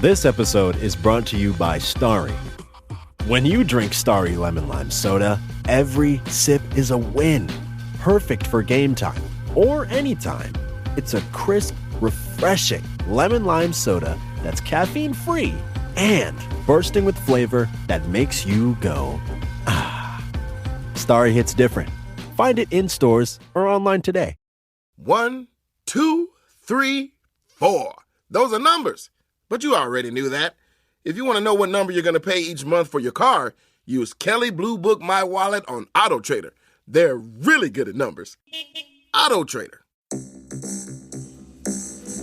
This episode is brought to you by Starry. When you drink Starry Lemon Lime Soda, every sip is a win. Perfect for game time or anytime. It's a crisp, refreshing lemon lime soda that's caffeine-free and bursting with flavor that makes you go, ah. Starry hits different. Find it in stores or online today. 1, 2, 3, 4. Those are numbers. But you already knew that. If you want to know what number you're going to pay each month for your car, use Kelly Blue Book My Wallet on Auto Trader. They're really good at numbers. Auto Trader.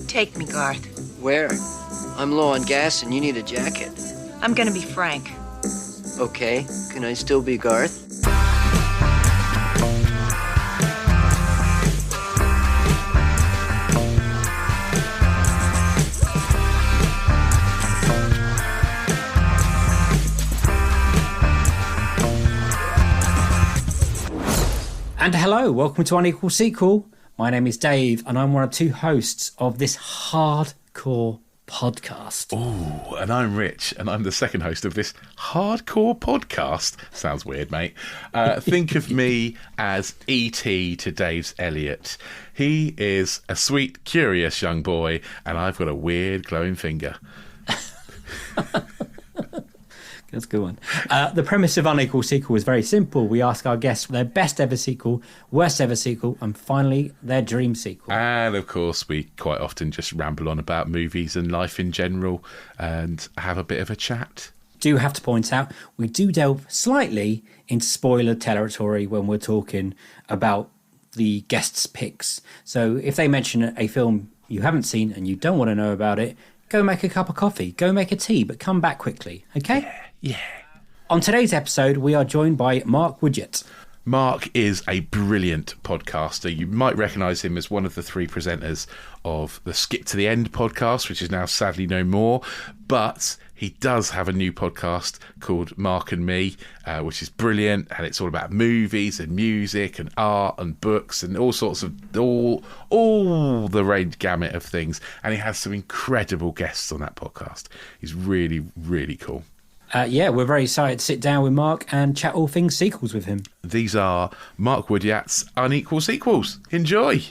Take me, Garth. Where? I'm low on gas and you need a jacket. I'm gonna be Frank. Okay, can I still be Garth? And hello, welcome to Unequal Sequel. My name is Dave, and I'm one of two hosts of this hardcore podcast. Oh, and I'm Rich, and I'm the second host of this hardcore podcast. Sounds weird, mate. Think of me as E.T. to Dave's Elliot. He is a sweet, curious young boy, and I've got a weird glowing finger. That's a good one. The premise of Unequal Sequel is very simple. We ask our guests their best ever sequel, worst ever sequel, and finally their dream sequel. And of course, we quite often just ramble on about movies and life in general and have a bit of a chat. Do have to point out, we do delve slightly into spoiler territory when we're talking about the guests' picks. So if they mention a film you haven't seen and you don't want to know about it, go make a cup of coffee, go make a tea, but come back quickly, okay? Yeah. On today's episode, we are joined by Mark Woodyatt. Mark is a brilliant podcaster. You might recognise him as one of the three presenters of the Skip to the End podcast, which is now sadly no more. But he does have a new podcast called Mark and Me, which is brilliant. And it's all about movies and music and art and books and all sorts of, all the range gamut of things. And he has some incredible guests on that podcast. He's really, really cool. Yeah, we're very excited to sit down with Mark and chat all things sequels with him. These are Mark Woodyatt's Unequal Sequels. Enjoy!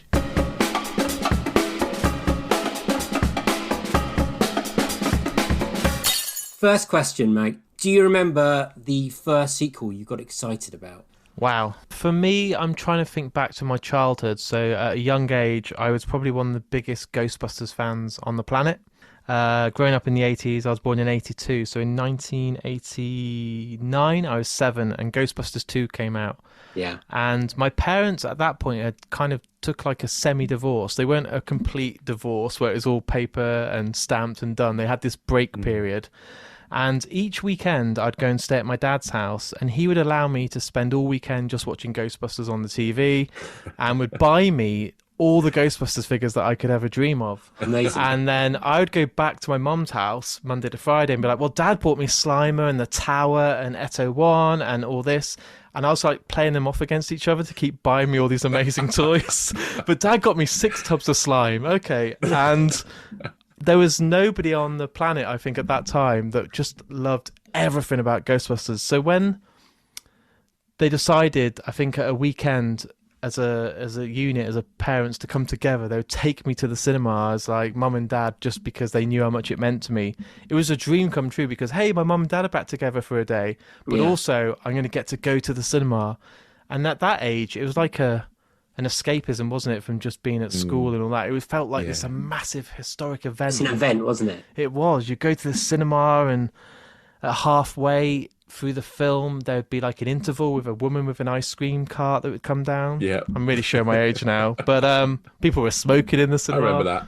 First question, mate. Do you remember the first sequel you got excited about? Wow. For me, I'm trying to think back to my childhood. So at a young age, I was probably one of the biggest Ghostbusters fans on the planet. Growing up in the 80s, I was born in 82. So in 1989, I was 7 and Ghostbusters 2 came out. Yeah. And my parents at that point had kind of took like a semi-divorce. They weren't a complete divorce where it was all paper and stamped and done. They had this break period. And each weekend I'd go and stay at my dad's house and he would allow me to spend all weekend just watching Ghostbusters on the TV and would buy me all the Ghostbusters figures that I could ever dream of. Amazing. And then I would go back to my mum's house Monday to Friday and be like, well, Dad bought me Slimer and the Tower and Eto One and all this. And I was like playing them off against each other to keep buying me all these amazing toys. But Dad got me 6 tubs of slime. Okay. And there was nobody on the planet, I think, at that time that just loved everything about Ghostbusters. So when they decided, I think at a weekend, as a unit, as a parents, to come together, they would take me to the cinema as like mum and dad, just because they knew how much it meant to me. It was a dream come true because, hey, my mum and dad are back together for a day, but also I'm going to get to go to the cinema. And at that age, it was like an escapism, wasn't it, from just being at school and all that. It felt like this a massive historic event. It's an event, wasn't it? It was. You go to the cinema and at halfway through the film there would be like an interval with a woman with an ice cream cart that would come down. Yeah, I'm really showing my age now, but people were smoking in the cinema. I remember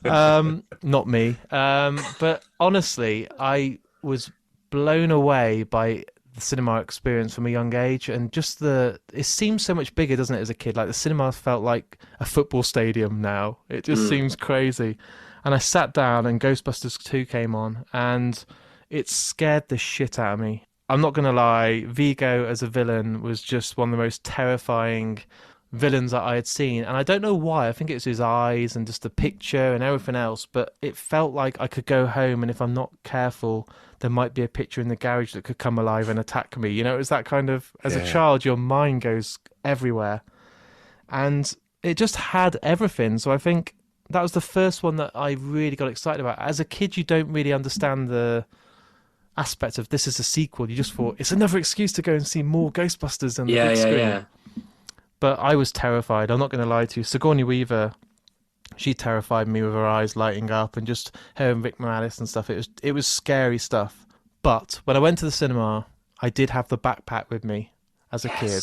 that. Not me, but honestly I was blown away by the cinema experience from a young age, and just it seems so much bigger, doesn't it, as a kid? Like the cinema felt like a football stadium now. It just seems crazy. And I sat down and Ghostbusters 2 came on and it scared the shit out of me. I'm not going to lie, Vigo as a villain was just one of the most terrifying villains that I had seen, and I don't know why. I think it was his eyes and just the picture and everything else, but it felt like I could go home, and if I'm not careful, there might be a picture in the garage that could come alive and attack me. You know, it was that kind of, as a child, your mind goes everywhere, and it just had everything. So I think that was the first one that I really got excited about. As a kid, you don't really understand the aspect of this is a sequel. You just thought it's another excuse to go and see more Ghostbusters on the big screen. Yeah. But I was terrified. I'm not going to lie to you. Sigourney Weaver, she terrified me with her eyes lighting up, and just her and Rick Moranis and stuff. It was scary stuff. But when I went to the cinema, I did have the backpack with me as a kid.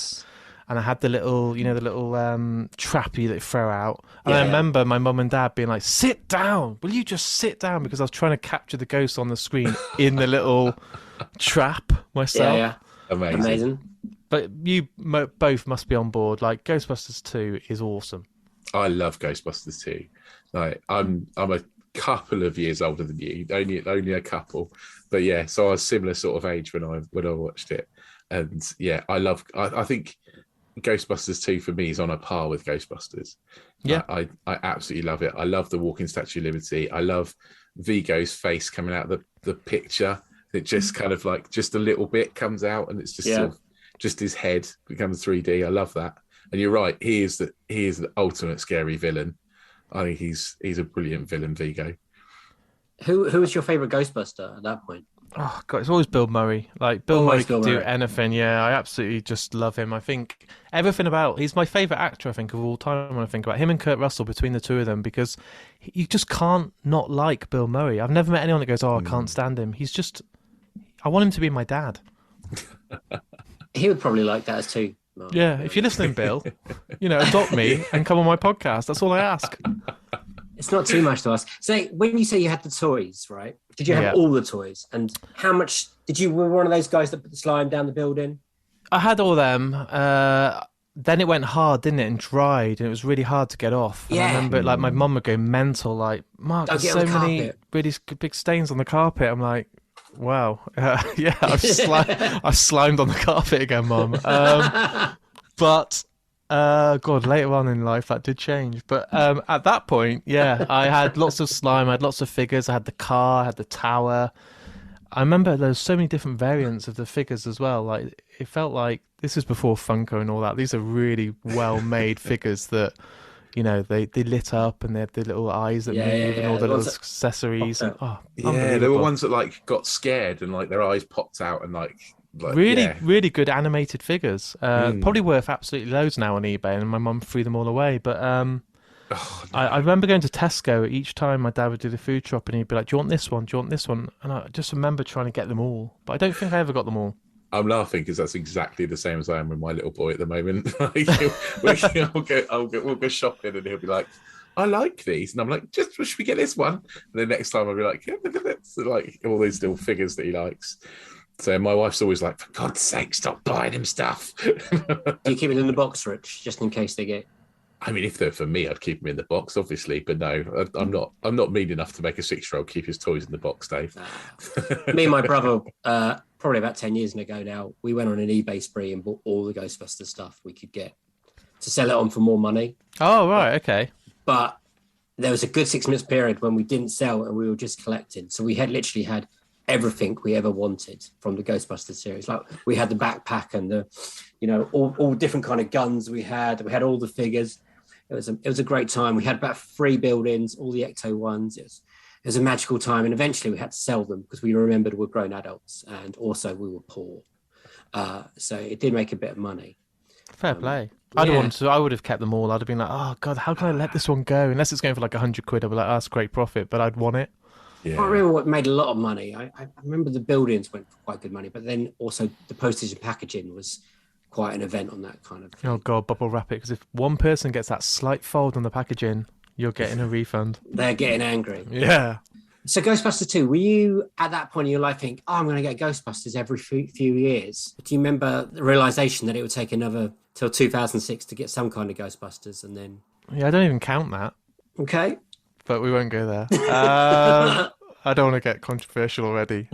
And I had the little, trappy that you throw out. And I remember my mum and dad being like, "Sit down. Will you just sit down?" Because I was trying to capture the ghost on the screen in the little trap myself. Yeah. Amazing. But you both must be on board. Like, Ghostbusters 2 is awesome. I love Ghostbusters 2. Like, I'm a couple of years older than you, only a couple. But yeah, so I was similar sort of age when I watched it. And yeah, I think Ghostbusters 2 for me is on a par with Ghostbusters. Yeah. I absolutely love it. I love the walking Statue of Liberty. I love Vigo's face coming out of the picture. It just kind of like just a little bit comes out, and it's just sort of, just his head becomes 3D. I love that. And you're right, he is the ultimate scary villain. I think he's a brilliant villain, Vigo. Who was your favourite Ghostbuster at that point? Oh God, it's always Bill Murray. Like, Bill Murray can do Murray. anything. Yeah, I absolutely just love him. I think everything about, he's my favourite actor, I think, of all time when I think about him and Kurt Russell, between the two of them, because you just can't not like Bill Murray. I've never met anyone that goes, "Oh, I can't stand him." He's just, I want him to be my dad. He would probably like that as too. Mark. Yeah, if you're listening, Bill, adopt me and come on my podcast. That's all I ask. It's not too much to ask. So when you say you had the toys, right? Did you have all the toys? And how much were one of those guys that put the slime down the building? I had all them. Then it went hard, didn't it? And dried, and it was really hard to get off. And I remember, like, my mum would go mental, like, "Mark, there's so many really big stains on the carpet." I'm like, wow. I've slimed on the carpet again, Mum. But God, later on in life that did change. But at that point, I had lots of slime. I had lots of figures. I had the car. I had the tower. I remember there was so many different variants of the figures as well. Like, it felt like this is before Funko and all that. These are really well-made figures that, they lit up, and they had the little eyes that move, and all the little accessories. And, there were ones that like got scared and like their eyes popped out, and like really good animated figures. Probably worth absolutely loads now on eBay, and my mum threw them all away. But I remember going to Tesco each time my dad would do the food shop, and he'd be like, "Do you want this one? Do you want this one?" And I just remember trying to get them all, but I don't think I ever got them all. I'm laughing because that's exactly the same as I am with my little boy at the moment. We'll go shopping, and he'll be like, "I like these," and I'm like, "Should we get this one?" And the next time I'll be like, "Yeah, look at this!" So, like, all these little figures that he likes. So my wife's always like, "For God's sake, stop buying him stuff." Do you keep it in the box, Rich, just in case they get? I mean, if they're for me, I'd keep them in the box, obviously. But no, I'm not. I'm not mean enough to make a 6-year-old keep his toys in the box, Dave. Me and my brother, probably about 10 years ago now, we went on an eBay spree and bought all the Ghostbusters stuff we could get to sell it on for more money. Oh, right, okay. But there was a good 6 months period when we didn't sell and we were just collecting. So we had literally had everything we ever wanted from the Ghostbusters series. Like, we had the backpack and the, all different kind of guns we had. We had all the figures. It was a great time. We had about 3 buildings, all the Ecto ones. It was a magical time. And eventually we had to sell them because we remembered we were grown adults, and also we were poor. So it did make a bit of money. Fair play. I would have kept them all. I'd have been like, "Oh God, how can I let this one go?" Unless it's going for like £100, I'd be like, "Oh, that's great profit," but I'd want it. Yeah. I remember what made a lot of money. I remember the buildings went for quite good money, but then also the postage and packaging was quite an event on that kind of thing. Oh God, bubble wrap it, because if one person gets that slight fold on the packaging, you're getting a refund. They're getting angry. Yeah. So Ghostbusters 2, were you at that point in your life think, "Oh, I'm going to get Ghostbusters every few years"? Do you remember the realization that it would take another till 2006 to get some kind of Ghostbusters, and then? Yeah, I don't even count that. Okay. But we won't go there. I don't want to get controversial already.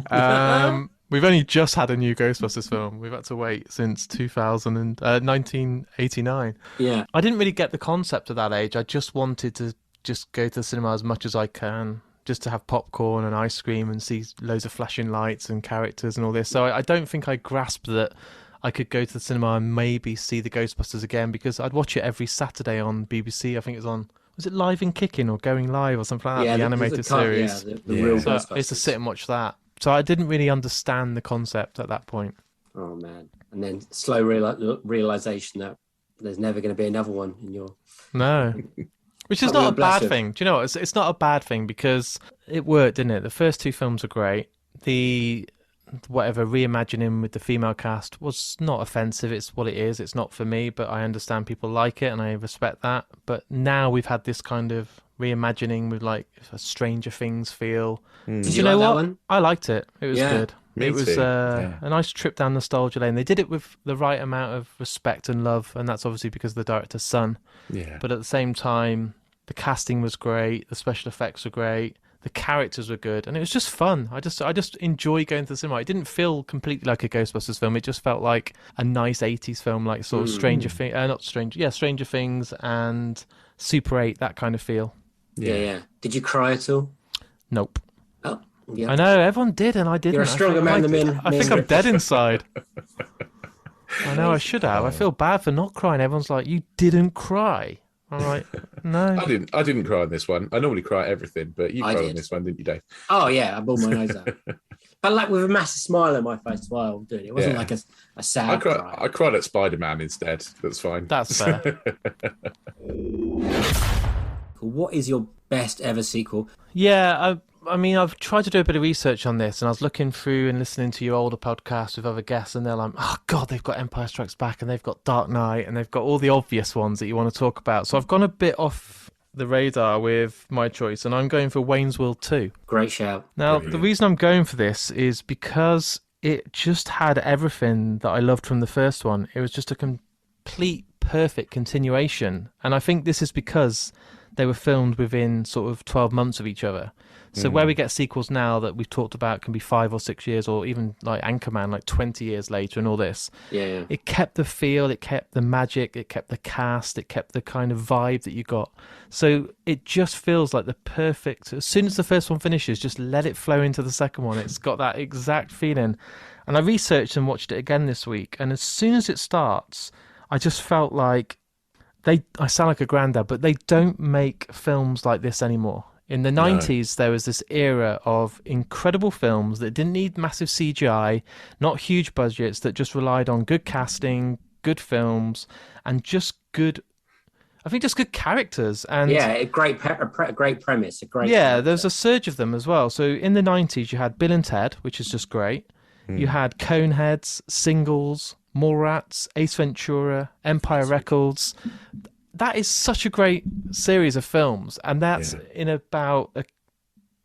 We've only just had a new Ghostbusters film. We've had to wait since 1989. Yeah. I didn't really get the concept at that age. I just wanted to just go to the cinema as much as I can, just to have popcorn and ice cream and see loads of flashing lights and characters and all this. So I don't think I grasped that I could go to the cinema and maybe see the Ghostbusters again, because I'd watch it every Saturday on BBC. I think it was on, was it Live in Kicking or Going Live or something like that, the animated series. Yeah, the real So Ghostbusters. I used to sit and watch that. So I didn't really understand the concept at that point. Oh, man. And then slow realization that there's never going to be another one in your... No. Which is Can't not a really bless bad it. thing. Do you know what? It's not a bad thing because it worked, didn't it? The first two films are great. The whatever reimagining with the female cast was not offensive. It's what it is. It's not for me, but I understand people like it and I respect that. But now we've had this kind of reimagining with like a Stranger Things feel. Did You know like that what? one? I liked it. It was Yeah. good. Me It was too. Yeah. a nice trip down nostalgia lane. They did it with the right amount of respect and love, and that's obviously because of the director's son. Yeah. But at the same time, the casting was great, the special effects were great, the characters were good, and it was just fun. I just enjoy going to the cinema. It didn't feel completely like a Ghostbusters film. It just felt like a nice 80s film, like sort of Stranger Things and Super 8, that kind of feel. Yeah. Did you cry at all? Nope. Oh, yeah. I know, everyone did, and I didn't. You're a stronger man than me. I think I'm dead inside. I know, I should have. I feel bad for not crying. Everyone's like, you didn't cry. I'm like, no. I didn't cry on this one. I normally cry at everything, but you I cried on did. this one, didn't you, Dave? Oh, yeah, I bawled my eyes out. But like with a massive smile on my face while doing it. It wasn't Yeah. like a sad cry. I cried at Spider-Man instead. That's fine. That's fair. What is your best ever sequel? Yeah, I mean, I've tried to do a bit of research on this, and I was looking through and listening to your older podcasts with other guests, and they're like, oh, God, they've got Empire Strikes Back, and they've got Dark Knight, and they've got all the obvious ones that you want to talk about. So I've gone a bit off the radar with my choice, and I'm going for Wayne's World 2. Great shout. Now, the reason I'm going for this is because it just had everything that I loved from the first one. It was just a complete, perfect continuation. And I think this is because they were filmed within sort of 12 months of each other. So where we get sequels now that we've talked about can be 5 or 6 years, or even like Anchorman, like 20 years later and all this. Yeah. It kept the feel, it kept the magic, it kept the cast, it kept the kind of vibe that you got. So it just feels like the perfect, as soon as the first one finishes, just let it flow into the second one. It's got that exact feeling. And I researched and watched it again this week, and as soon as it starts, I just felt like I sound like a granddad, but they don't make films like this anymore. In the 90s, there was this era of incredible films that didn't need massive CGI, not huge budgets, that just relied on good casting, good films, and just good characters. And Yeah, a great premise. there's a surge of them as well. So in the 90s, you had Bill and Ted, which is just great. You had Coneheads, Singles, Mallrats, Ace Ventura, Empire Records. That is such a great series of films, and that's in about,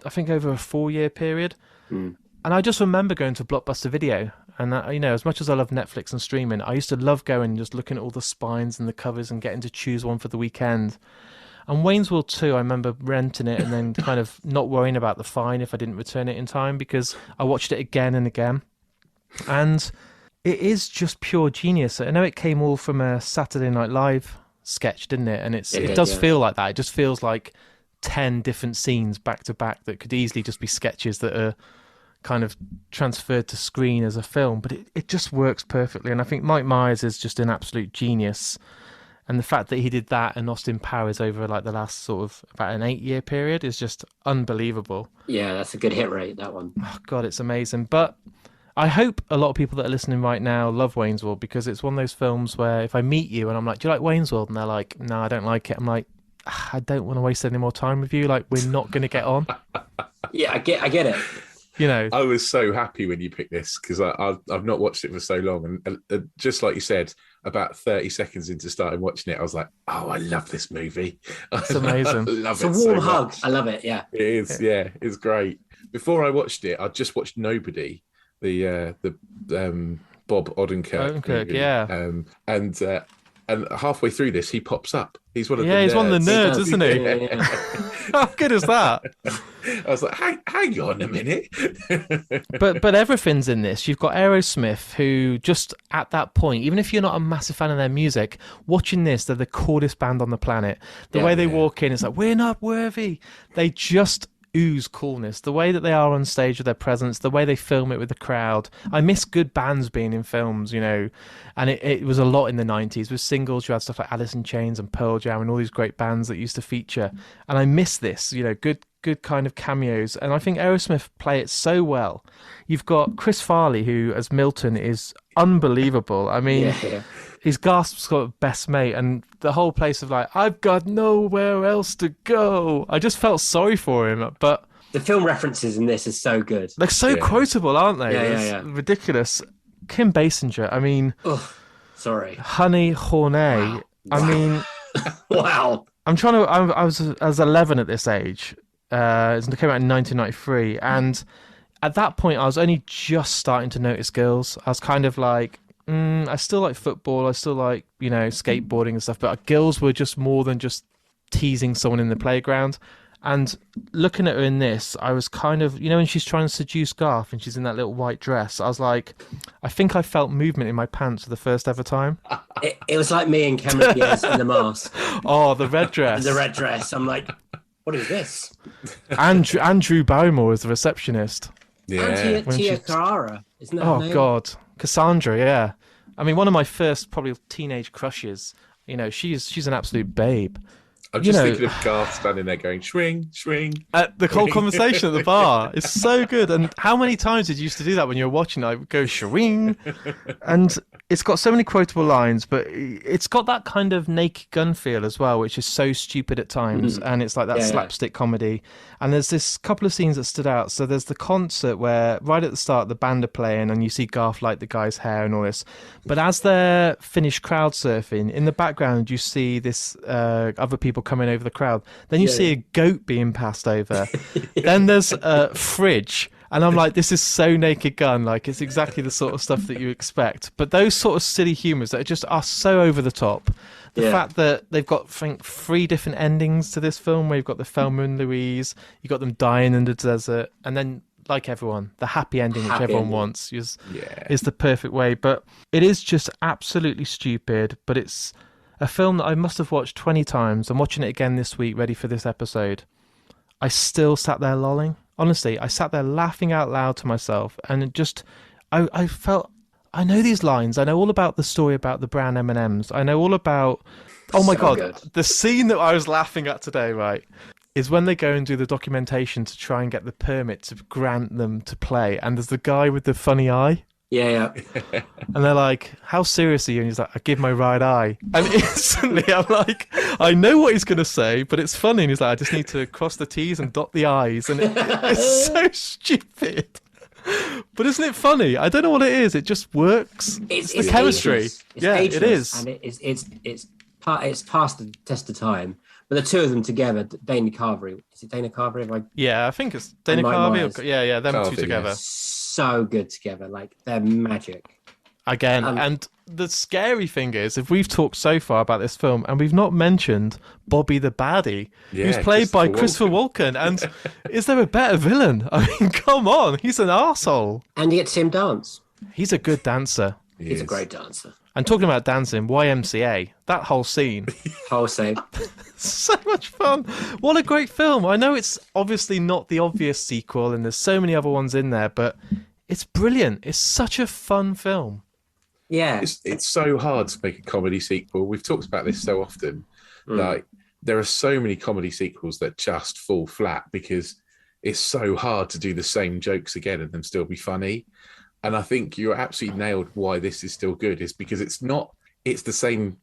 I think, over a 4-year period. And I just remember going to Blockbuster Video, and as much as I love Netflix and streaming, I used to love going and just looking at all the spines and the covers and getting to choose one for the weekend. And Wayne's World 2, I remember renting it and then kind of not worrying about the fine if I didn't return it in time, because I watched it again and again. And it is just pure genius. I know it came all from a Saturday Night Live sketch, didn't it? And it does feel like that. It just feels like 10 different scenes back to back that could easily just be sketches that are kind of transferred to screen as a film. But it just works perfectly. And I think Mike Myers is just an absolute genius. And the fact that he did that and Austin Powers over like the last sort of about an 8-year period is just unbelievable. Yeah, that's a good hit rate, that one. Oh, God, it's amazing. But I hope a lot of people that are listening right now love Wayne's World, because it's one of those films where if I meet you and I'm like, do you like Wayne's World? And they're like, no, I don't like it. I'm like, I don't want to waste any more time with you. Like, we're not going to get on. Yeah, I get it. I was so happy when you picked this, because I've not watched it for so long. And just like you said, about 30 seconds into starting watching it, I was like, oh, I love this movie. It's amazing. I love It's a warm hug. I love it, yeah. It is, yeah, it's great. Before I watched it, I just watched Nobody, the Bob Odenkirk movie. Yeah. And halfway through this, he pops up. He's one of the nerds. Yeah, he's one of the nerds, isn't he? Yeah. How good is that? I was like, hang on a minute. But everything's in this. You've got Aerosmith, who just at that point, even if you're not a massive fan of their music, watching this, they're the coolest band on the planet. The way they walk in, it's like, we're not worthy. They just ooze coolness. The way that they are on stage with their presence, the way they film it with the crowd. I miss good bands being in films, you know, and it was a lot in the 90s. With singles, you had stuff like Alice in Chains and Pearl Jam and all these great bands that used to feature. And I miss this, you know, good kind of cameos. And I think Aerosmith play it so well. You've got Chris Farley, who as Milton is unbelievable. I mean, his Gasp's got best mate, and the whole place of like, I've got nowhere else to go. I just felt sorry for him, but the film references in this is so good. They're so quotable, aren't they? Yeah. Ridiculous. Kim Basinger, I mean, sorry, Honey Hornet. Wow. I mean, wow. I'm trying to. I was 11 at this age. It came out in 1993, and at that point, I was only just starting to notice girls. I was kind of like, I still like football. I still like, you know, skateboarding and stuff. But girls were just more than just teasing someone in the playground. And looking at her in this, I was kind of, you know, when she's trying to seduce Garth and she's in that little white dress, I was like, I think I felt movement in my pants for the first ever time. It was like me and Cameron Diaz in The Mask. Oh, the red dress. The red dress. I'm like, what is this? Andrew Barrymore is the receptionist. Yeah. And Tia Carrara, isn't that her name? Oh, God. Cassandra, yeah. I mean, one of my first probably teenage crushes. You know, she's an absolute babe. I'm just thinking of Garth standing there going, swing, swing. The whole conversation at the bar is so good. And how many times did you used to do that when you were watching? I would go, swing. And it's got so many quotable lines, but it's got that kind of Naked Gun feel as well, which is so stupid at times. And it's like that slapstick comedy. And there's this couple of scenes that stood out. So there's the concert where right at the start, the band are playing and you see Garth light the guy's hair and all this. But as they're finished crowd surfing, in the background, you see this other people coming over the crowd. Then you see a goat being passed over. Then there's a fridge. And I'm like, this is so Naked Gun. Like, it's exactly the sort of stuff that you expect. But those sort of silly humours that just are so over the top. The fact that they've got, I think, 3 different endings to this film, where you've got the Thelma and Louise, you've got them dying in the desert, and then, like everyone, the happy ending, which everyone wants, is the perfect way. But it is just absolutely stupid, but it's a film that I must have watched 20 times. I'm watching it again this week, ready for this episode. I still sat there lolling. Honestly, I sat there laughing out loud to myself, and it just, I felt, I know these lines. I know all about the story about the brown M&Ms. I know all about, oh my God, good. The scene that I was laughing at today, right, is when they go and do the documentation to try and get the permit to grant them to play, and there's the guy with the funny eye. Yeah. And they're like, how serious are you? And he's like, I give my right eye. And instantly I'm like, I know what he's going to say, but it's funny. And he's like, I just need to cross the T's and dot the I's. And it's so stupid. But isn't it funny? I don't know what it is. It just works. It's the chemistry. It is. And it's past the test of time. But the two of them together, Dana Carvey. Is it Dana Carvey? Yeah, I think it's Dana Carvey. Yeah, them two together. So good together. Like, they're magic. Again, and the scary thing is, if we've talked so far about this film and we've not mentioned Bobby the Baddie, who's played by Christopher Walken. And is there a better villain? I mean, come on, he's an arsehole. And you get to see him dance. He's a good dancer. He's a great dancer. And talking about dancing, YMCA, that whole scene. So much fun. What a great film. I know it's obviously not the obvious sequel and there's so many other ones in there, but it's brilliant. It's such a fun film. Yeah. It's so hard to make a comedy sequel. We've talked about this so often. Like, there are so many comedy sequels that just fall flat because it's so hard to do the same jokes again and them still be funny. And I think you're absolutely nailed why this is still good is because it's the same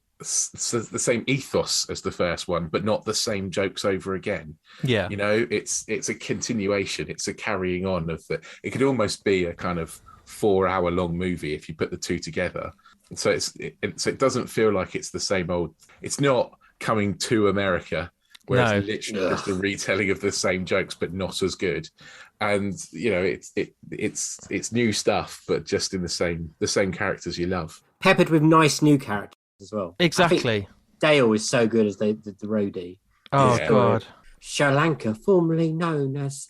ethos as the first one, but not the same jokes over again. Yeah. You know, it's a continuation. It's a carrying on of it could almost be a kind of 4-hour long movie if you put the two together. And so it doesn't feel like it's the same old, it's not Coming to America, where it's literally just a retelling of the same jokes, but not as good. And you know, it's new stuff, but just in the same characters you love, peppered with nice new characters as well. Exactly. Dale is so good as the roadie. Oh God. Sri Lanka, formerly known as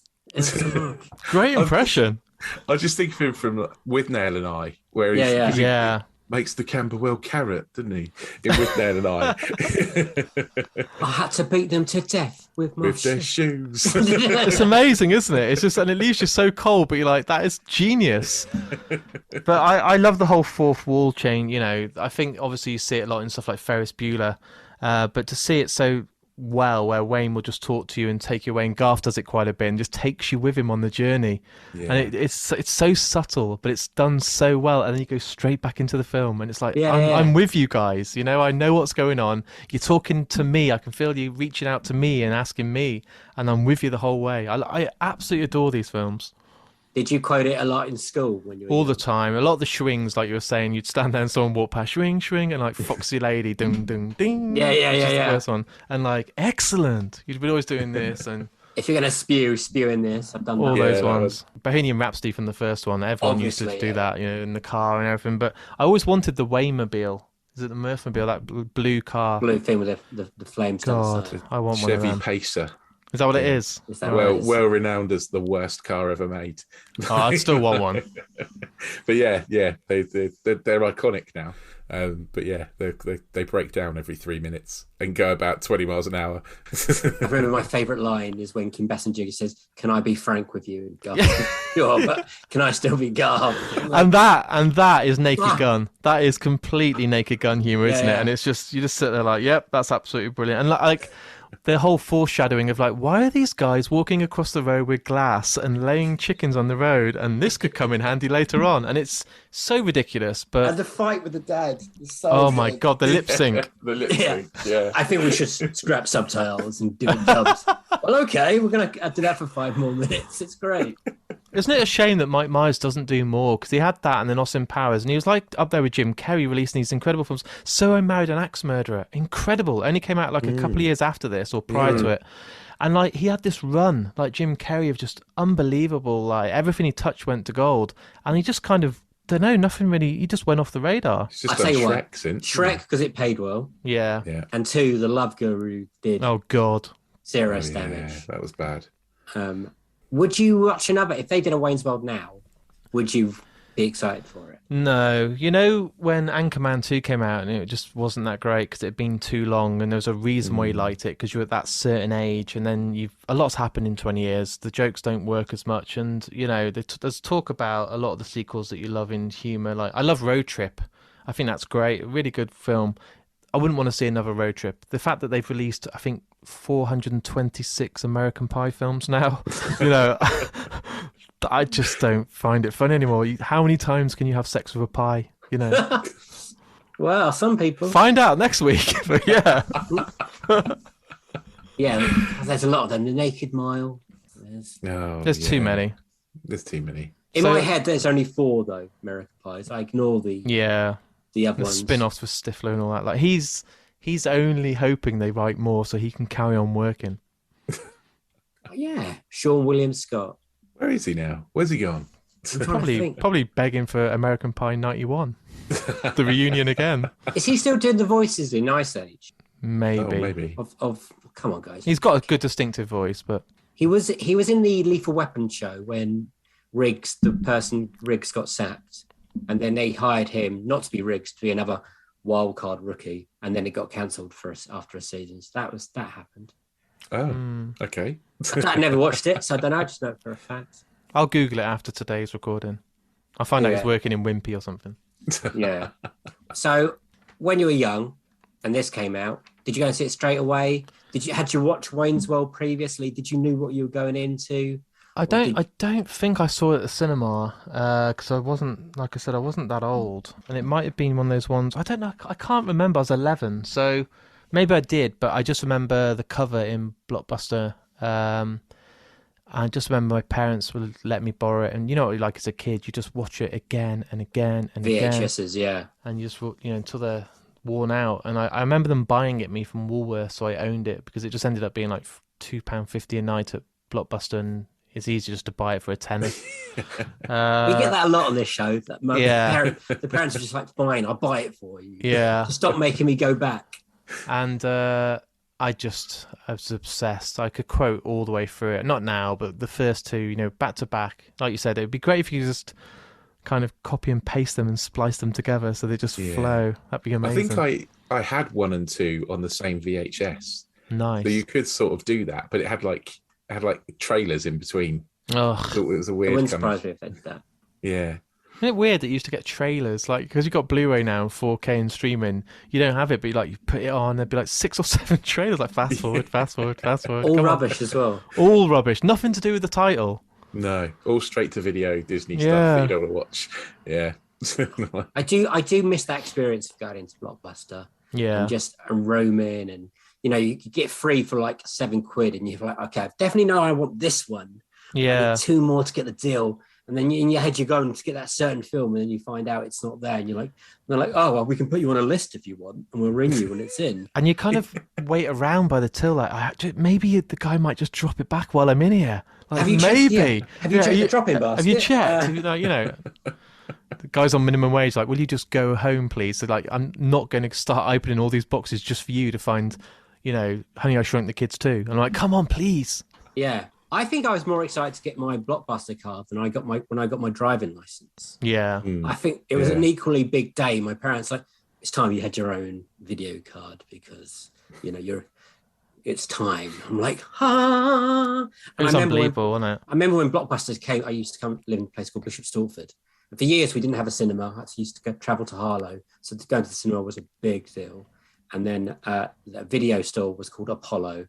Great impression. I just think of him from With Nail and I, where he's, Yeah. 'cause he Yeah. makes the Camberwell carrot, didn't he? In With Nail and I. I had to beat them to death with my With their shoes. shoes. It's amazing, isn't it? It's just, and it leaves you so cold, but you're like, that is genius. But I love the whole fourth wall chain. You know, I think obviously you see it a lot in stuff like Ferris Bueller, but to see it so well, where Wayne will just talk to you and take you away, and Garth does it quite a bit and just takes you with him on the journey. Yeah. And it's so subtle, but it's done so well. And then you go straight back into the film, and it's like, Yeah, I'm with you guys. You know, I know what's going on. You're talking to me. I can feel you reaching out to me and asking me, and I'm with you the whole way. I absolutely adore these films. Did you quote it a lot in school when you were All the young? time. A lot of the swings, like you were saying, you'd stand there and someone walk past, swing, swing, and like Foxy Lady, ding, ding, ding. Yeah. Which is the first one. And like, excellent. You'd be always doing this and If you're gonna spew in this, I've done all that. Yeah, those that ones. Bohemian Rhapsody from the first one. Everyone used to Obviously, do that, you know, in the car and everything. But I always wanted the Waymobile. Is it the Murphmobile? That blue car. Blue thing with the flames down the God, side. I want one of Chevy them. Pacer. Is that what it is? Is that what it is? Well renowned as the worst car ever made. Oh, I'd still want one. But yeah, they're iconic now. But yeah, they break down every 3 minutes and go about 20 miles an hour. I remember my favourite line is when Kim Basinger says, "Can I be frank with you?" And Garth, sure, but can I still be Garth? And that is Naked Gun. That is completely Naked Gun humor, isn't Yeah. it? And it's just, you just sit there like, yep, that's absolutely brilliant. And like the whole foreshadowing of like, why are these guys walking across the road with glass and laying chickens on the road? And this could come in handy later on. And it's so ridiculous. But And the fight with the dad is so oh my good. God, the lip sync. The lip sync, yeah. I think we should scrap subtitles and do it dubs. Well, okay, we're going to do that for 5 more minutes. It's great. Isn't it a shame that Mike Myers doesn't do more? Because he had that and then Austin Powers, and he was like up there with Jim Carrey releasing these incredible films. So I Married an Axe Murderer, incredible. Only came out like a couple of years after this or prior to it. And like he had this run, like Jim Carrey, of just unbelievable. Like everything he touched went to gold, and he just kind of nothing really. He just went off the radar. It's just I tell done you Shrek what, since. Shrek, because it paid well. Yeah. Yeah. And 2, The Love Guru did Oh God. serious Yeah, damage. that was bad. Would you watch another, if they did a Wayne's World now, would you be excited for it? No, you know when Anchorman 2 came out and it just wasn't that great because it had been too long, and there was a reason why you liked it because you were at that certain age, and then a lot's happened in 20 years. The jokes don't work as much, and you know there's talk about a lot of the sequels that you love in humour. Like I love Road Trip. I think that's great, a really good film. I wouldn't want to see another Road Trip. The fact that they've released, I think, 426 American Pie films now, you know, I just don't find it funny anymore. How many times can you have sex with a pie? You know, Well, some people. find out next week. But yeah, Yeah, there's a lot of them. The Naked Mile. there's too many. There's too many. In So- my head, there's only 4 though. American Pies. I ignore the Yeah, other the ones. spin-offs with Stifler and all that. Like he's only hoping they write more so he can carry on working. Yeah, Sean William Scott. Where is he now? Where's he gone? I'm trying to think. Probably begging for American Pie 91, the reunion again. Is he still doing the voices in Ice Age? Maybe. Oh, maybe. Of come on, guys. He's got a good distinctive voice, but He was in the Lethal Weapon show when Riggs got sacked, and then they hired him not to be Riggs, to be another wild card rookie, and then it got cancelled for us after a season. So that happened. Oh, okay. I never watched it, so I don't know. I just know it for a fact. I'll Google it after today's recording. I'll find out he's Yeah. working in Wimpy or something. Yeah. So when you were young and this came out, did you go and see it straight away? Had you watched Wayne's World previously? Did you know what you were going into? I don't think I saw it at the cinema because I wasn't, like I said, I wasn't that old, and it might have been one of those ones. I don't know. I can't remember. I was 11, so maybe I did, but I just remember the cover in Blockbuster. I just remember my parents would let me borrow it, and you know what, like as a kid, you just watch it again and again and again, VHSs, yeah. and you just until they're worn out. And I remember them buying it me from Woolworths, so I owned it because it just ended up being like £2.50 a night at Blockbuster, and it's easy just to buy it for a tenner. We get that a lot on this show. That Yeah. the parents are just like, fine, I'll buy it for you. Yeah. Stop making me go back. And I I was obsessed. I could quote all the way through it. Not now, but the first two, back to back. Like you said, it'd be great if you just kind of copy and paste them and splice them together so they just flow. That'd be amazing. I think I had 1 and 2 on the same VHS. Nice. So you could sort of do that, but it had like trailers in between. Oh, So it was a weird. It wouldn't surprise me if they did that. Yeah. Isn't it weird that you used to get trailers? Like, because you've got Blu-ray now, 4K and streaming, you don't have it, but you put it on, there'd be like 6 or 7 trailers, like fast forward, fast forward, fast forward. All rubbish as well. All rubbish. Nothing to do with the title. No, all straight to video Disney stuff Yeah. that you don't want to watch. Yeah. I do miss that experience of going into Blockbuster. Yeah. And just roaming, and you could get free for like £7, and you're like, okay, I definitely know I want this one. I Yeah. need 2 more to get the deal. And then in your head, you're going to get that certain film, and then you find out it's not there. And they're like, oh, well, we can put you on a list if you want, and we'll ring you when it's in. And you kind of wait around by the till, maybe the guy might just drop it back while I'm in here. Like, Have you checked- maybe. yeah. Have you checked the drop-in basket? Have you checked? The guys on minimum wage, like, will you just go home, please? So, like, I'm not going to start opening all these boxes just for you to find, Honey, I Shrunk the Kids too. I'm like, come on, please. Yeah. I think I was more excited to get my Blockbuster card than when I got my driving license. Yeah. I think it was an equally big day. My parents like, it's time you had your own video card because it's time. I'm like, ah. It was unbelievable, wasn't it? I remember when Blockbusters came. I used to come live in a place called Bishop Stortford. And for years we didn't have a cinema. I used to travel to Harlow, so to go to the cinema was a big deal. And then the video store was called Apollo.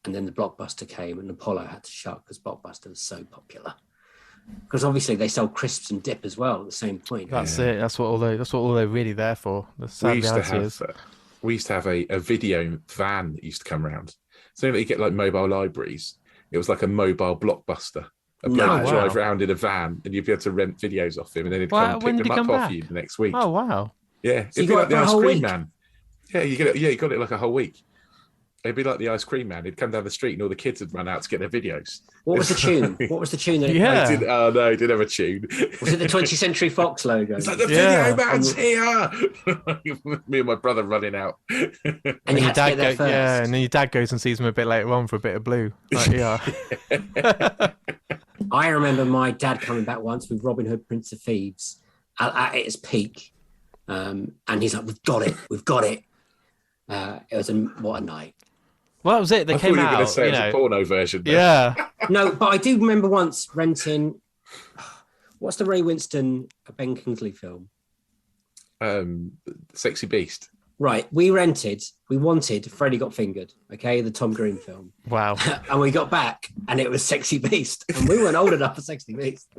And then the Blockbuster came, and Apollo had to shut because Blockbuster was so popular. Because obviously they sold crisps and dip as well at the same point. That's it. That's what all they're really there for. The sad reality is. We used to have a video van that used to come around. So you get like mobile libraries. It was like a mobile Blockbuster. A bloke would drive around in a van, and you'd be able to rent videos off him, and then he'd come and pick them up off you the next week. Oh wow! Yeah, So it'd be like the ice cream man. Yeah, you get it. Yeah, you got it like a whole week. It'd be like the ice cream man. He'd come down the street, and all the kids would run out to get their videos. What was the tune? What was the tune that it Yeah. played? Oh no, he didn't have a tune. Was it the 20th Century Fox logo? It's like the Yeah. video man's here. Me and my brother running out. And you And your had to dad get there first. and then your dad goes and sees them a bit later on for a bit of blue. Like, yeah. I remember my dad coming back once with Robin Hood, Prince of Thieves at its peak. And he's like, we've got it. It was what a night. Well, that was it. They I came thought you were out. going to say it was a porno version. There. Yeah. No, but I do remember once renting, what's the Ray Winston Ben Kingsley film? Sexy Beast. Right, we wanted Freddy Got Fingered, okay, the Tom Green film. Wow. And we got back, and it was Sexy Beast. And we weren't old enough for Sexy Beast.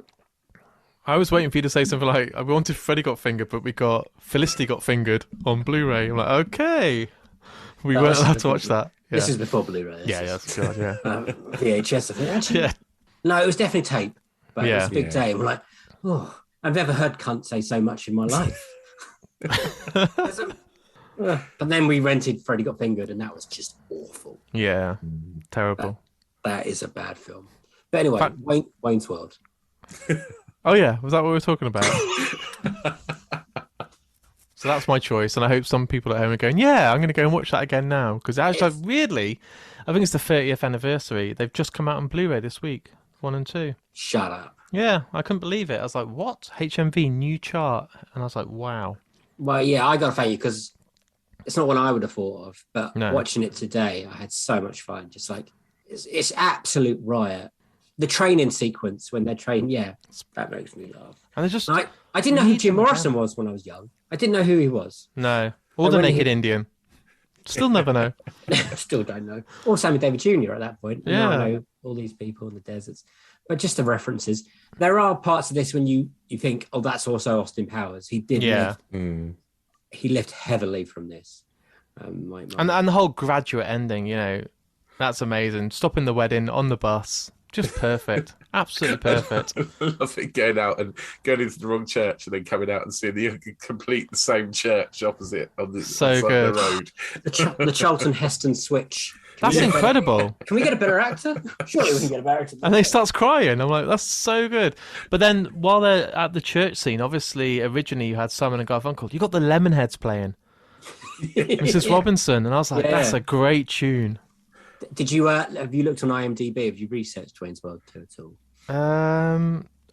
I was waiting for you to say something like, "I wanted Freddy Got Fingered, but we got Felicity Got Fingered on Blu-ray." I'm like, okay. We weren't allowed to watch that. Yeah. This is before Blu-ray. Yeah, that's good. Yeah. VHS, I think. Actually, Yeah. no, it was definitely tape. But it was a big Yeah. day. And we're like, oh, I've never heard cunt say so much in my life. But then we rented Freddy Got Fingered, and that was just awful. Yeah. Terrible. That is a bad film. But anyway, But- Wayne's World. Oh yeah, was that what we were talking about? So that's my choice, and I hope some people at home are going, "Yeah, I'm going to go and watch that again now." Because actually, weirdly, I think it's the 30th anniversary. They've just come out on Blu-ray this week, 1 and 2. Shut up. Yeah, I couldn't believe it. I was like, "What? HMV new chart?" And I was like, "Wow." Well, yeah, I got to thank you because it's not one I would have thought of. But No. watching it today, I had so much fun. Just like, it's absolute riot. The training sequence when they're training, yeah, that makes me laugh. And they're just I didn't know who Jim Leading Morrison down. was when I was young. I didn't know who he was. no, or And the when naked he- Indian. Still never know. Still don't know. Or Sammy Davis Jr. at that point. And now Yeah. I know all these people in the deserts. But just the references. There are parts of this when you think, oh, that's also Austin Powers. He did Yeah. lift, he left heavily from this. And the whole graduate ending, that's amazing. Stopping the wedding on the bus, just perfect. Absolutely perfect. I love it going out and going into the wrong church and then coming out and seeing the complete the same church opposite on the So side good. of the road. the Charlton Heston switch. That's incredible. Can we get a better actor? Surely we can get a better actor. And he starts crying. I'm like, that's so good. But then while they're at the church scene, obviously, originally you had Simon and Garfunkel. You got the Lemonheads playing. Mrs. Robinson, and I was like, Yeah. that's a great tune. Did you have you looked on IMDb? Have you researched Wayne's World 2 at all?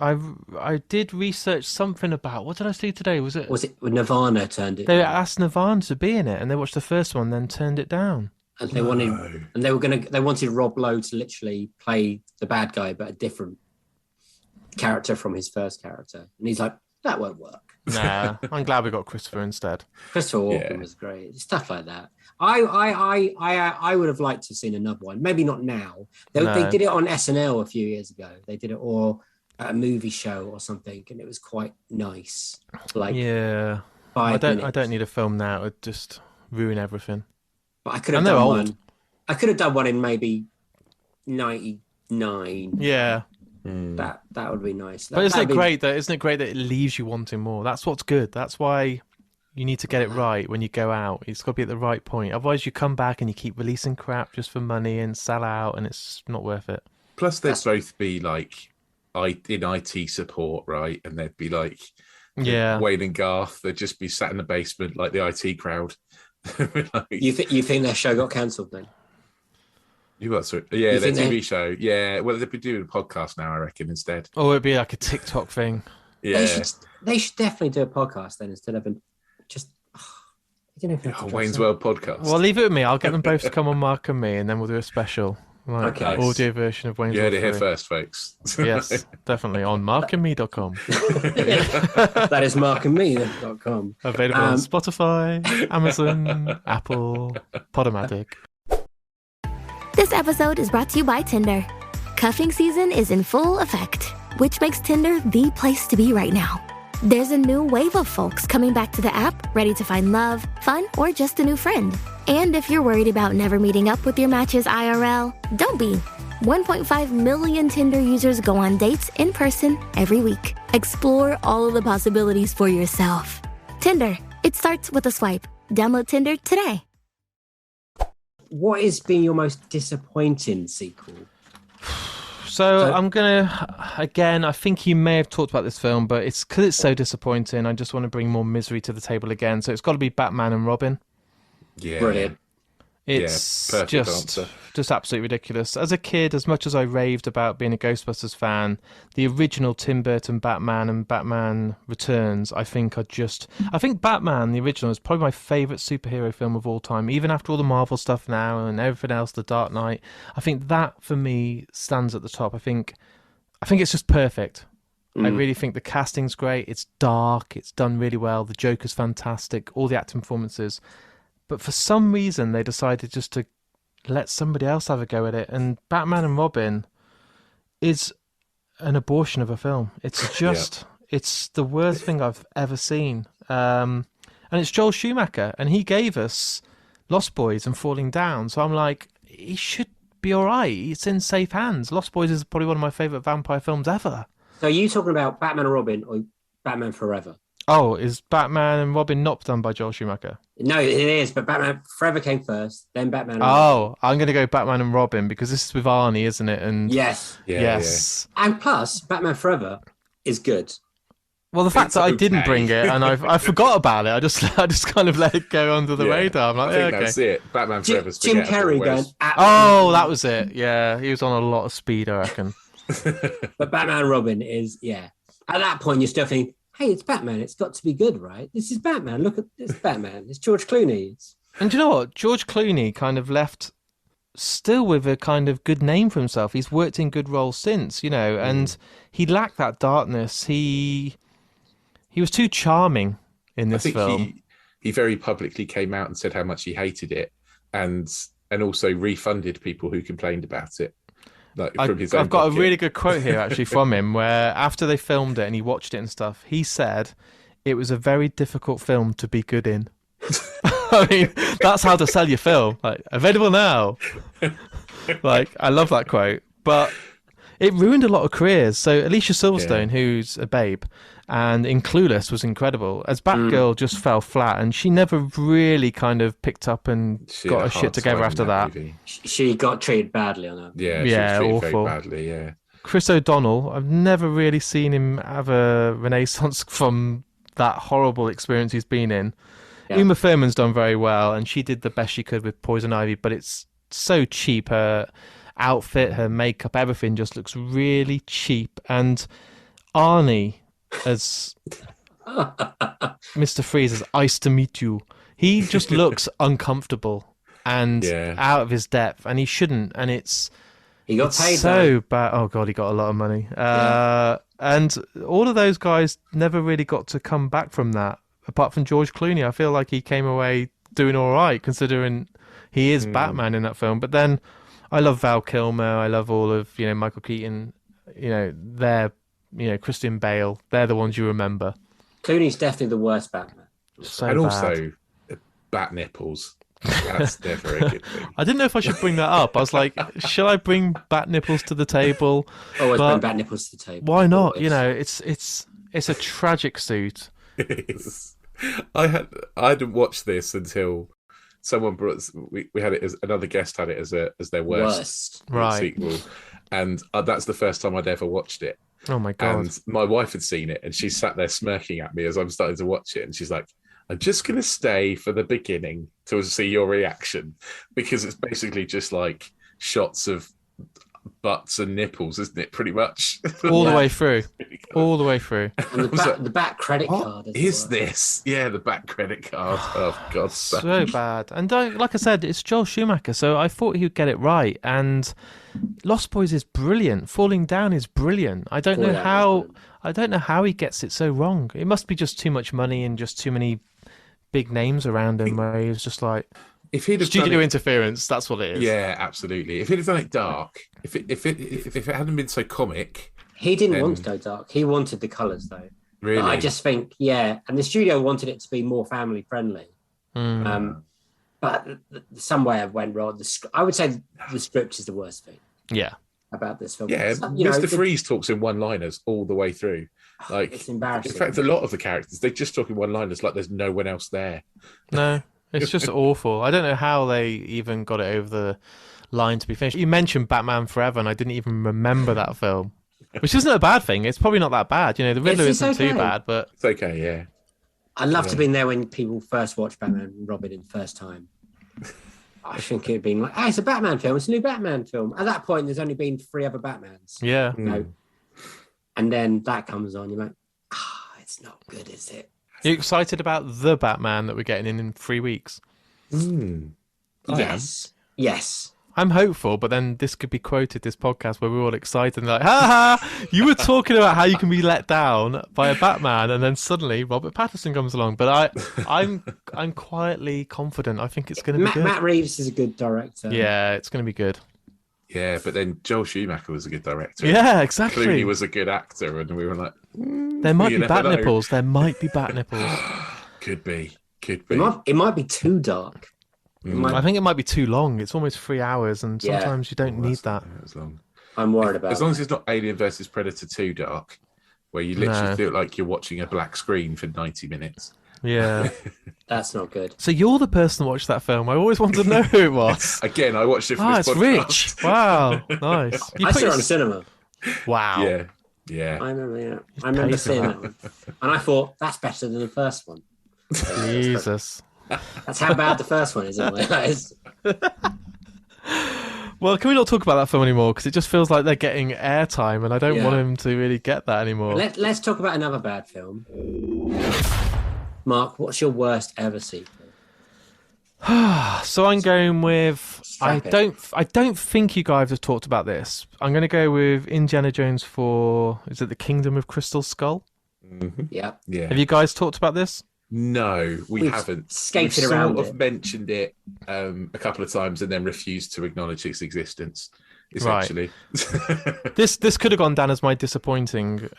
I did research something about, what did I see today? Was it Nirvana turned it they down? asked Nirvana to be in it, and they watched the first one, then turned it down. And they wanted Rob Lowe to literally play the bad guy, but a different character from his first character. And he's like, that won't work. Nah, I'm glad we got Christopher instead. Christopher Walken was great. Stuff like that. I would have liked to have seen another one. Maybe not now. They did it on SNL a few years ago. They did it or at a movie show or something, and it was quite nice. Like yeah, I don't need a film now. It'd just ruin everything. But I could have done one. I could have done one in maybe 99. Yeah. That would be nice. But isn't it great that it leaves you wanting more? That's what's good. That's why you need to get it right when you go out. It's got to be at the right point. Otherwise, you come back and you keep releasing crap just for money and sell out, and it's not worth it. Plus, they'd both be like in IT support, right? And they'd be like, Wayne and Garth. They'd just be sat in the basement like the IT crowd. Like, you think their show got cancelled then? You got their TV show. Yeah, well, they'd be doing a podcast now, I reckon, instead. Or it'd be like a TikTok thing. Yeah, they should definitely do a podcast then instead of just. Wayne's World podcast. Well, leave it with me. I'll get them both to come on Mark and me, and then we'll do a special audio version of Wayne's World. You heard it here first, folks. Yes, definitely on markandme.com. That is markandme.com. Available on Spotify, Amazon, Apple, Podomatic. This episode is brought to you by Tinder. Cuffing season is in full effect, which makes Tinder the place to be right now. There's a new wave of folks coming back to the app, ready to find love, fun, or just a new friend. And if you're worried about never meeting up with your matches IRL, don't be. 1.5 million Tinder users go on dates in person every week. Explore all of the possibilities for yourself. Tinder, it starts with a swipe. Download Tinder today. What has been your most disappointing sequel? So I'm gonna again. I think you may have talked about this film, but it's because it's so disappointing. I just want to bring more misery to the table again. So it's got to be Batman and Robin. Yeah, brilliant. It's perfect answer. Just absolutely ridiculous. As a kid, as much as I raved about being a Ghostbusters fan, the original Tim Burton Batman and Batman Returns, I think Batman, the original, is probably my favourite superhero film of all time. Even after all the Marvel stuff now and everything else, The Dark Knight, I think that for me stands at the top. I think it's just perfect. I really think the casting's great. It's dark. It's done really well. The Joker's fantastic. All the acting performances. But for some reason, they decided just to let somebody else have a go at it. And Batman and Robin is an abortion of a film. It's just, it's the worst thing I've ever seen. And it's Joel Schumacher, and he gave us Lost Boys and Falling Down. So I'm like, he should be all right. It's in safe hands. Lost Boys is probably one of my favourite vampire films ever. So are you talking about Batman and Robin or Batman Forever? Oh, is Batman and Robin not done by Joel Schumacher? No, it is, but Batman Forever came first, then Batman and Robin. I'm going to go Batman and Robin because this is with Arnie, isn't it? And yes. Yes. Yeah. And plus, Batman Forever is good. Well, the fact that I didn't bring it and I forgot about it, I just kind of let it go under the radar. I'm like, I think that's it. Batman Forever. Jim Carrey going. Oh, that was it. Yeah, he was on a lot of speed, I reckon. But Batman and Robin is, At that point, you're still thinking, hey, it's Batman. It's got to be good, right? This is Batman. Look at this Batman. It's George Clooney. And do you know what? George Clooney kind of left still with a kind of good name for himself. He's worked in good roles since, and he lacked that darkness. He was too charming in this film. He very publicly came out and said how much he hated it, and also refunded people who complained about it. I've got a really good quote here actually from him where after they filmed it and he watched it and stuff, he said it was a very difficult film to be good in. I mean, that's how to sell your film. Like, available now. Like, I love that quote. But it ruined a lot of careers. So Alicia Silverstone, who's a babe, and in Clueless was incredible. As Batgirl just fell flat, and she never really kind of picked up and got her shit together after that. She got treated badly on her. Yeah, she was treated awful. Very badly, yeah. Chris O'Donnell, I've never really seen him have a renaissance from that horrible experience he's been in. Yeah. Uma Thurman's done very well, and she did the best she could with Poison Ivy, but it's so cheap. Her outfit, her makeup, everything just looks really cheap. And Arnie as Mr. Freeze, "Ice to meet you." He just looks uncomfortable and out of his depth, and he shouldn't. And he got paid so bad. Oh God, he got a lot of money. And all of those guys never really got to come back from that, apart from George Clooney. I feel like he came away doing all right, considering he is Batman in that film. But then I love Val Kilmer. I love all of Michael Keaton. They're Christian Bale. They're the ones you remember. Clooney's definitely the worst Batman. And also, bat nipples. That's never a good thing. I didn't know if I should bring that up. I was like, shall I bring bat nipples to the table? Always bring bat nipples to the table. Why not? Always. It's a tragic suit. It is. I hadn't watched this until someone brought. We had it as another guest had it as their worst sequel, and that's the first time I'd ever watched it. Oh my God! And my wife had seen it, and she sat there smirking at me as I'm starting to watch it, and she's like, "I'm just going to stay for the beginning to see your reaction," because it's basically just like shots of butts and nipples, isn't it? Pretty much all the way through, all the way through. And the back credit card. What is this? Yeah, the back credit card. Oh God, so bad. And like I said, it's Joel Schumacher, so I thought he would get it right. And Lost Boys is brilliant. Falling Down is brilliant. I don't know how he gets it so wrong. It must be just too much money and just too many big names around him, where he was just like, if he'd have studio interference, that's what it is. Yeah, absolutely. If he'd have done it dark, if it hadn't been so comic, he didn't want to go dark. He wanted the colours though. Really, but I just think and the studio wanted it to be more family friendly. But some way it went wrong. I would say the script is the worst thing. Yeah. About this film. Yeah, Mr. Freeze talks in one-liners all the way through. Like, it's embarrassing. In fact, a lot of the characters, they just talk in one-liners like there's no one else there. No, it's just awful. I don't know how they even got it over the line to be finished. You mentioned Batman Forever, and I didn't even remember that film, which isn't a bad thing. It's probably not that bad. The Riddler isn't too bad, but it's okay. Yeah, I'd love to have been there when people first watched Batman and Robin in the first time. I think it'd been like, it's a Batman film. It's a new Batman film. At that point, there's only been 3 other Batmans. Yeah. And then that comes on. You're like, it's not good, is it? Are you excited about the Batman that we're getting in 3 weeks? Yes. Yes. I'm hopeful, but then this could be quoted, this podcast, where we're all excited and like, ha ha, you were talking about how you can be let down by a Batman, and then suddenly Robert Pattinson comes along. But I'm quietly confident. I think it's going to be good. Matt Reeves is a good director. Yeah, it's going to be good. Yeah, but then Joel Schumacher was a good director. Yeah, exactly. Clooney was a good actor, and we were like, there might be bat nipples. There might be bat nipples. Could be. It might be too dark. I think it might be too long. It's almost 3 hours, and sometimes you don't need that. Long. I'm worried about as long as it's not Alien versus Predator 2 dark, where you literally feel like you're watching a black screen for 90 minutes. Yeah. That's not good. So you're the person that watched that film. I always wanted to know who it was. Again, I watched it for this it's podcast. Rich. Wow. Nice. I saw it on cinema. Wow. Yeah. I remember seeing that one. And I thought, that's better than the first one. Jesus. That's how bad the first one is, isn't it? Well, can we not talk about that film anymore? Because it just feels like they're getting airtime, and I don't want him to really get that anymore. Let's talk about another bad film. Mark, what's your worst ever sequel? So I'm going with... I don't think you guys have talked about this. I'm going to go with Indiana Jones 4... Is it The Kingdom of Crystal Skull? Mm-hmm. Yeah. Have you guys talked about this? No, we haven't. Skated We've around sort it. of mentioned it a couple of times and then refused to acknowledge its existence, essentially. Right. This could have gone down as my disappointing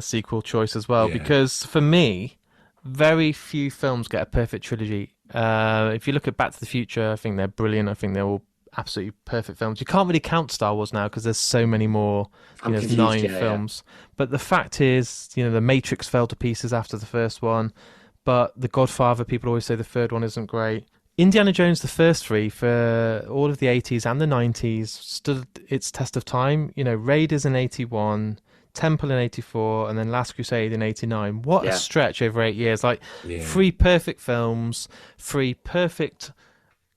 sequel choice as well, because for me, very few films get a perfect trilogy. If you look at Back to the Future, I think they're brilliant. I think they're all absolutely perfect films. You can't really count Star Wars now because there's so many more. There's 9 films. But the fact is, The Matrix fell to pieces after the first one. But The Godfather, people always say the third one isn't great. Indiana Jones, the first 3, for all of the 80s and the 90s, stood its test of time. Raiders in 81, Temple in 84, and then Last Crusade in 89. What a stretch over 8 years. Like, 3 perfect films, 3 perfect,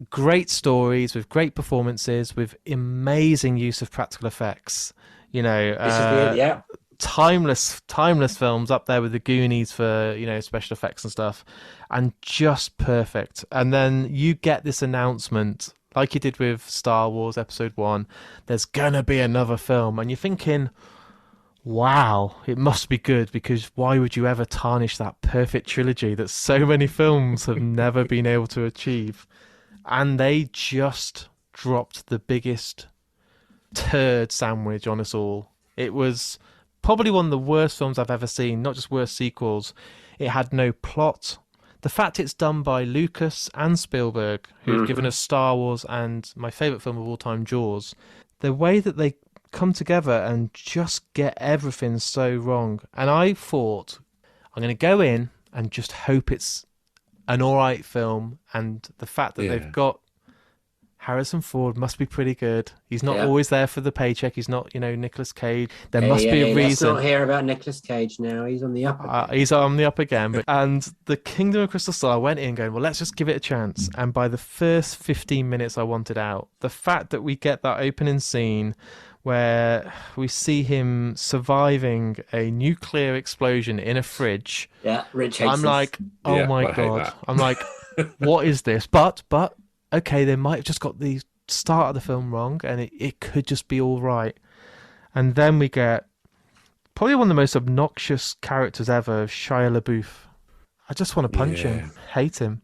great stories with great performances, with amazing use of practical effects. You know, timeless films up there with the Goonies for, you know, special effects and stuff, and just perfect. And then you get this announcement, like you did with Star Wars Episode 1, there's gonna be another film, and you're thinking, wow, it must be good, because why would you ever tarnish that perfect trilogy that so many films have never been able to achieve? And they just dropped the biggest turd sandwich on us all. It was probably one of the worst films I've ever seen, not just worst sequels. It had no plot. The fact it's done by Lucas and Spielberg, who've given us Star Wars and my favourite film of all time, Jaws, the way that they come together and just get everything so wrong. And I thought, I'm going to go in and just hope it's an all right film. And the fact that they've got Harrison Ford must be pretty good. He's not always there for the paycheck. He's not, you know, Nicolas Cage. There must be a reason. Let's not hear about Nicolas Cage now. He's on the up again. He's on the up again. And the Kingdom of Crystal Skull, I went in going, well, let's just give it a chance. And by the first 15 minutes, I wanted out. The fact that we get that opening scene where we see him surviving a nuclear explosion in a fridge. Yeah, Rich hates I'm like, oh my God. I'm like, what is this? But okay, they might have just got the start of the film wrong, and it could just be all right. And then we get probably one of the most obnoxious characters ever, Shia LaBeouf. I just want to punch him. Hate him.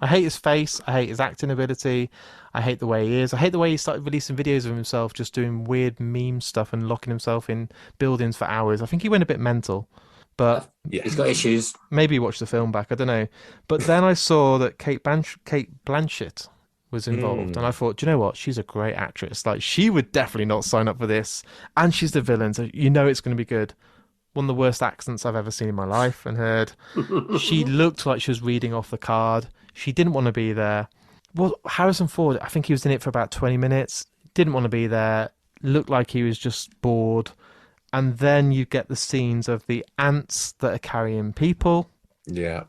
I hate his face. I hate his acting ability. I hate the way he is. I hate the way he started releasing videos of himself just doing weird meme stuff and locking himself in buildings for hours. I think he went a bit mental. But he's got issues. Maybe watch the film back. I don't know. But then I saw that Kate Blanchett was involved, and I thought, do you know what? She's a great actress. Like, she would definitely not sign up for this, and she's the villain, so you know it's going to be good. One of the worst accents I've ever seen in my life and heard. She looked like she was reading off the card. She didn't want to be there. Well, Harrison Ford, I think he was in it for about 20 minutes. Didn't want to be there. Looked like he was just bored. And then you get the scenes of the ants that are carrying people. Yeah.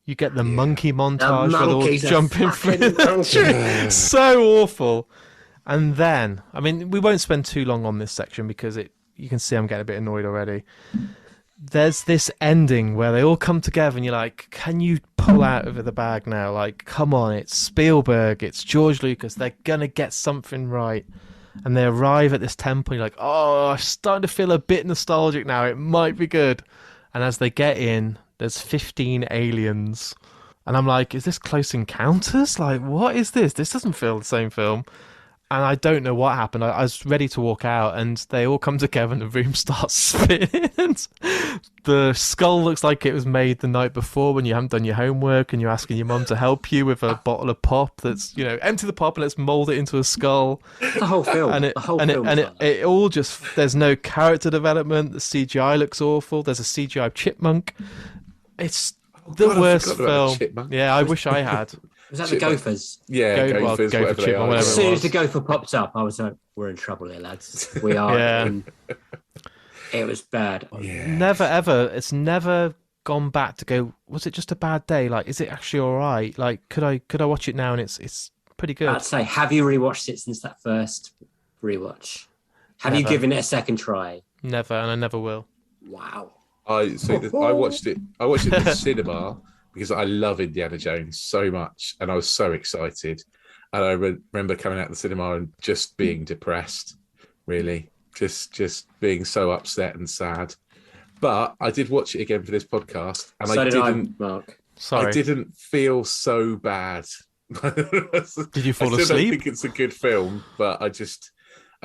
You get the monkey montage with all jumping through the tree. So awful. And then, I mean, we won't spend too long on this section because you can see I'm getting a bit annoyed already. There's this ending where they all come together and you're like, can you pull out of the bag now? Like, come on, it's Spielberg, it's George Lucas. They're going to get something right. And they arrive at this temple and you're like, oh, I'm starting to feel a bit nostalgic now. It might be good. And as they get in, there's 15 aliens. And I'm like, is this Close Encounters? Like, what is this? This doesn't feel the same film. And I don't know what happened. I was ready to walk out, and they all come together and the room starts spinning. The skull looks like it was made the night before when you haven't done your homework and you're asking your mum to help you with a bottle of pop that's, you know, empty the pop and let's mould it into a skull. The whole film. It all just, there's no character development. The CGI looks awful. There's a CGI chipmunk. It's the worst film. Yeah, I wish I had. Was that the Gophers? Yeah, Gophers, Gopher whatever they are. As soon as the Gopher popped up, I was like, we're in trouble here, lads. We are in... It was bad. Yeah. Never, ever. It's never gone back to go, was it just a bad day? Like, is it actually all right? Like, could I watch it now and it's pretty good? I'd say, have you rewatched it since that first rewatch? Have you given it a second try? Never, and I never will. Wow. I watched it in the cinema because I love Indiana Jones so much, and I was so excited. And I remember coming out of the cinema and just being depressed, really, just being so upset and sad. But I did watch it again for this podcast, and Mark. Sorry, I didn't feel so bad. Did you fall asleep? I asleep? think it's a good film, but I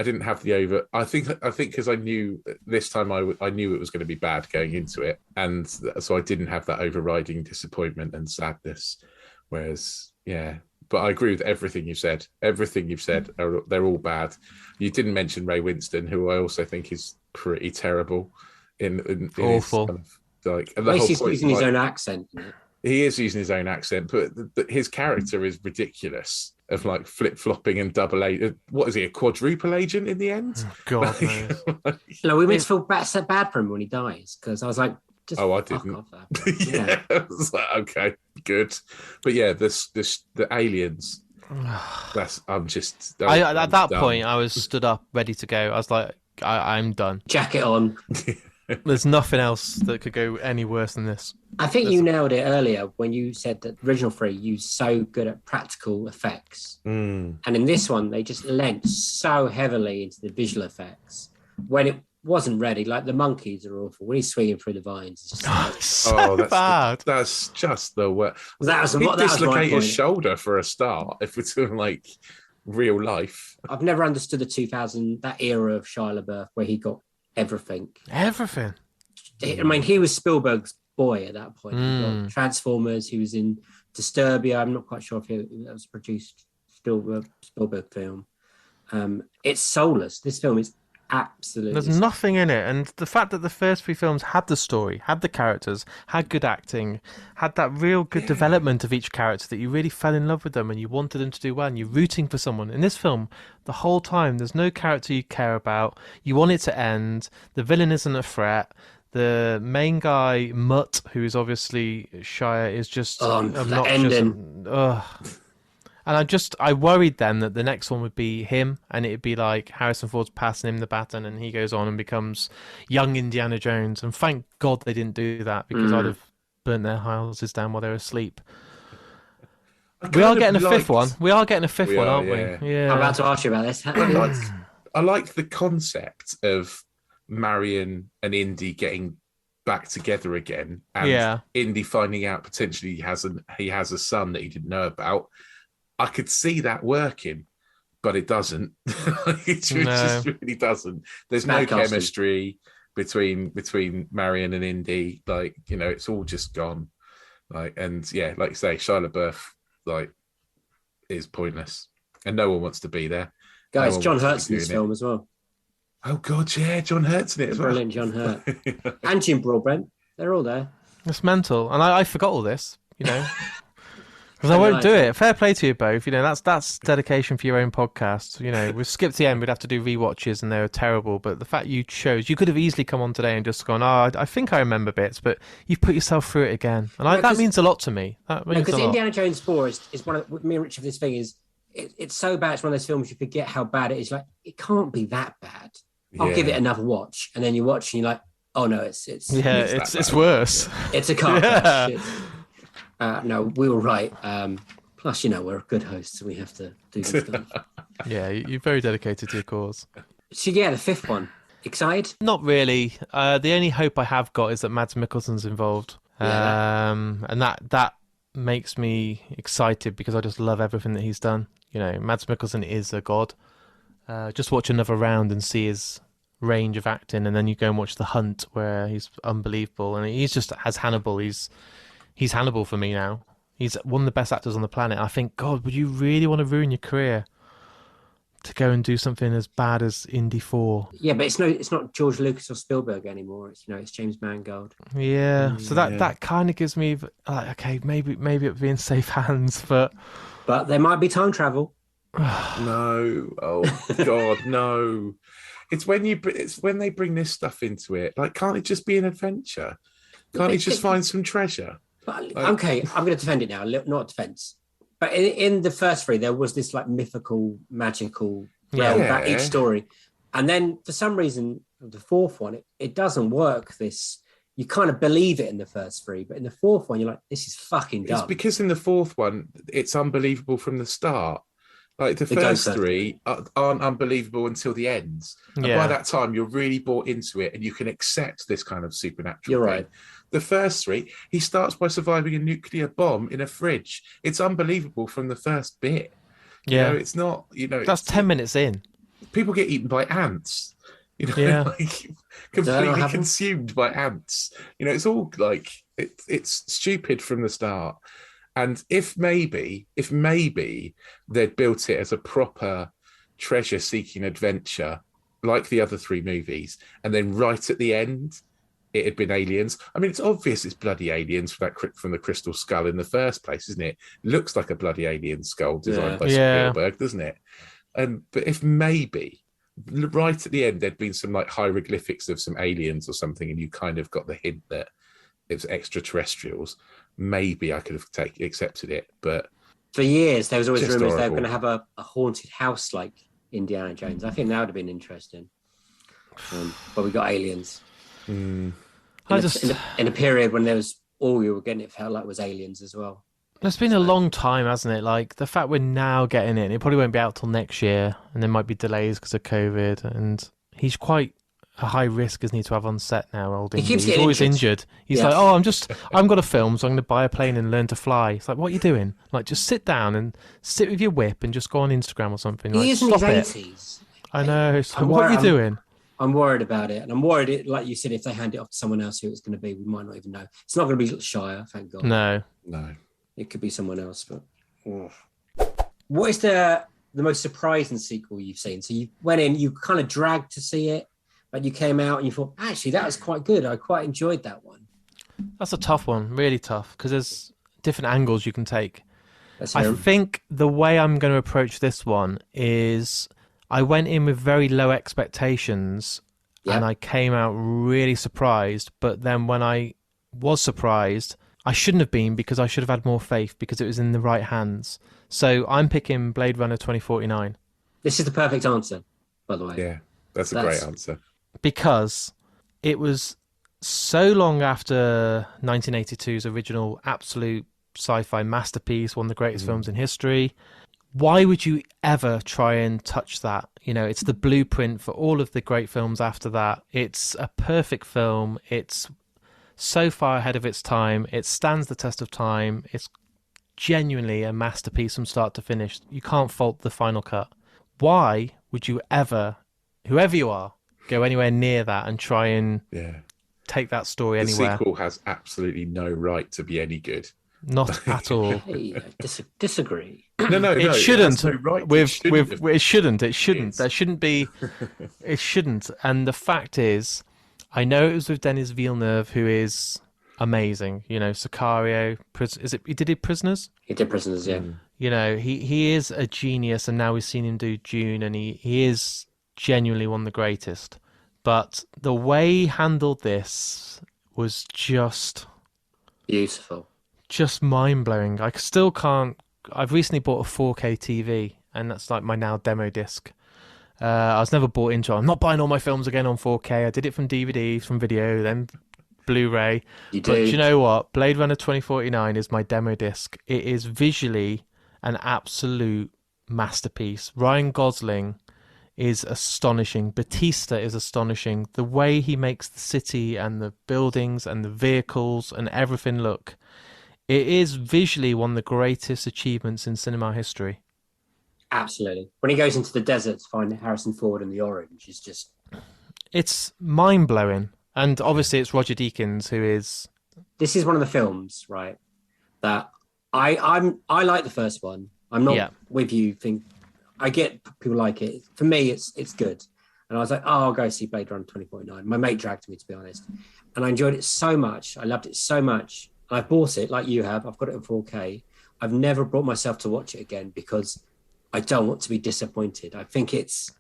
didn't have the over. I think because I knew this time I knew it was going to be bad going into it, and so I didn't have that overriding disappointment and sadness. Whereas, yeah, but I agree with everything you said. Everything you've said, they're all bad. You didn't mention Ray Winston, who I also think is pretty terrible. In awful. Kind of, like, at least he's using his own accent. He is using his own accent, but his character is ridiculous. of like flip-flopping and double agent. What is he, a quadruple agent in the end? God knows. No, we meant to feel bad for him when he dies, because I was like, just I fuck didn't. off that. Yeah, I was like, okay, good. But yeah, the aliens. I'm At that done. point, I was stood up, ready to go. I was like, I'm done. Jacket on. There's nothing else that could go any worse than this. I think you nailed it earlier when you said that the original 3 used so good at practical effects. And in this one, they just lent so heavily into the visual effects when it wasn't ready. Like the monkeys are awful. When he's swinging through the vines, it's just that's bad. That's just the worst. That was He'd my dislocate his point. shoulder for a start if we're doing like real life. I've never understood the 2000, that era of Shia LaBeouf where he got everything. Everything. I mean, he was Spielberg's boy at that point. He got Transformers. He was in Disturbia. I'm not quite sure if that was produced Spielberg film. It's soulless. This film is absolutely. There's nothing in it, and the fact that the first 3 films had the story, had the characters, had good acting, had that real good development of each character that you really fell in love with them and you wanted them to do well, and you're rooting for someone. In this film, the whole time, there's no character you care about. You want it to end. The villain isn't a threat. The main guy, Mutt, who is obviously Shia, is just obnoxious. And I worried then that the next one would be him, and it'd be like Harrison Ford's passing him the baton, and he goes on and becomes young Indiana Jones. And thank God they didn't do that, because I'd have burnt their houses down while they were asleep. We are getting a fifth one. We are getting a fifth one, aren't we? Yeah. I'm about to ask you about this. I like the concept of Marion and Indy getting back together again, and Indy finding out potentially he has a son that he didn't know about. I could see that working, but it doesn't. It just really doesn't. There's no chemistry between Marion and Indy. Like, you know, it's all just gone. Like, and yeah, like you say, Shia LaBeouf, like, is pointless, and no one wants to be there. Guys, John Hurt's in this film as well. Oh God, yeah, John Hurt's in it as well. Brilliant, John Hurt. And Jim Broadbent. They're all there. It's mental, and I forgot all this, you know. Because I won't do it. Fair play to you both. You know, that's dedication for your own podcast. You know, we've skipped the end. We'd have to do rewatches, and they were terrible. But the fact you could have easily come on today and just gone, I think I remember bits, but you've put yourself through it again, and that means a lot to me. Because Indiana Jones 4 is one of me and Richard. This thing is, it's so bad. It's one of those films you forget how bad it is. Like, it can't be that bad. I'll give it another watch, and then you watch, and you're like, oh no, it's worse. It's a car crash. No, we were right. Plus, you know, we're good hosts, so we have to do good stuff. Yeah, you're very dedicated to your cause. So yeah, the fifth one. Excited? Not really. The only hope I have got is that Mads Mikkelsen's involved. And that makes me excited because I just love everything that he's done. You know, Mads Mikkelsen is a god. Just watch another round and see his range of acting, and then you go and watch The Hunt, where he's unbelievable, and he's just as Hannibal. He's Hannibal for me now. He's one of the best actors on the planet. I think, God, would you really want to ruin your career to go and do something as bad as Indy 4? Yeah, but it's not George Lucas or Spielberg anymore. It's James Mangold. Yeah, so that kind of gives me like, okay, maybe it'd be in safe hands, but there might be time travel. No, oh God, no! It's when they bring this stuff into it. Like, can't it just be an adventure? Can't he just find some treasure? Okay, I'm going to defend it now. Not defense, but in the first 3, there was this like mythical, magical realm about each story, and then for some reason, the fourth one, it doesn't work. You kind of believe it in the first 3, but in the fourth one, you're like, this is fucking dumb. It's because in the fourth one, it's unbelievable from the start. Like, the first 3 aren't unbelievable until the end. And by that time, you're really bought into it and you can accept this kind of supernatural You're thing. right. The first 3, he starts by surviving a nuclear bomb in a fridge. It's unbelievable from the first bit. Yeah. You know, it's not, you know... That's 10 minutes in. People get eaten by ants. You know, like, completely consumed by ants. You know, it's all like... It's stupid from the start. And if maybe they'd built it as a proper treasure-seeking adventure, like the other 3 movies, and then right at the end, it had been aliens. I mean, it's obvious it's bloody aliens from the crystal skull in the first place, isn't it? It looks like a bloody alien skull designed by Spielberg, doesn't it? But if maybe right at the end there'd been some like hieroglyphics of some aliens or something, and you kind of got the hint that it's extraterrestrials, maybe I could have accepted it. But for years there was always just rumours they horrible. were going to have a haunted house like Indiana Jones. I think that would have been interesting. But we got aliens. In a period when there was all you were getting, it felt like was aliens as well. It's been a long time, hasn't it? Like the fact we're now getting it probably won't be out till next year, and there might be delays because of COVID. And he's quite a high risk, isn't he, to have on set now? Old Indy. He's always injured. He's like, I've got a film, so I'm going to buy a plane and learn to fly. It's like, what are you doing? Like, just sit down and sit with your whip and just go on Instagram or something. He is in his 80s. I know. It's like, what are you doing? I'm worried about it, and I'm worried, like you said, if they hand it off to someone else who it's going to be, we might not even know. It's not going to be Shire, thank God. No. It could be someone else. But what is the most surprising sequel you've seen? So you went in, you kind of dragged to see it, but you came out and you thought, actually, that was quite good. I quite enjoyed that one. That's a tough one, really tough, because there's different angles you can take. I think the way I'm going to approach this one is I went in with very low expectations and I came out really surprised. But then when I was surprised, I shouldn't have been, because I should have had more faith because it was in the right hands. So I'm picking Blade Runner 2049. This is the perfect answer, by the way. Yeah, that's a great answer. Because it was so long after 1982's original absolute sci-fi masterpiece, one of the greatest films in history. Why would you ever try and touch that? You know, it's the blueprint for all of the great films after that. It's a perfect film. It's so far ahead of its time. It stands the test of time. It's genuinely a masterpiece from start to finish. You can't fault the final cut. Why would you ever, whoever you are, go anywhere near that and try and take that story anywhere? The sequel has absolutely no right to be any good. Not at all. Hey, disagree. No. It shouldn't. It shouldn't. It shouldn't. There shouldn't be. It shouldn't. And the fact is, I know it was with Denis Villeneuve, who is amazing. You know, Sicario. He did Prisoners? He did Prisoners, yeah. You know, he is a genius, and now we've seen him do Dune, and he is genuinely one of the greatest. But the way he handled this was just beautiful. Just mind-blowing. I still can't... I've recently bought a 4K TV, and that's like my now demo disc. I was never bought into it. I'm not buying all my films again on 4K. I did it from DVDs, from video, then Blu-ray. But do you know what? Blade Runner 2049 is my demo disc. It is visually an absolute masterpiece. Ryan Gosling is astonishing. Batista is astonishing. The way he makes the city and the buildings and the vehicles and everything look... It is visually one of the greatest achievements in cinema history. Absolutely. When he goes into the desert to find Harrison Ford and the orange, is just... It's mind-blowing. And obviously it's Roger Deakins who is... This is one of the films, right, that I like the first one. I'm not with you. I get people like it. For me, it's good. And I was like, I'll go see Blade Runner 2049. My mate dragged me, to be honest. And I enjoyed it so much. I loved it so much. I bought it like you have. I've got it in 4K. I've never brought myself to watch it again because I don't want to be disappointed. I think it's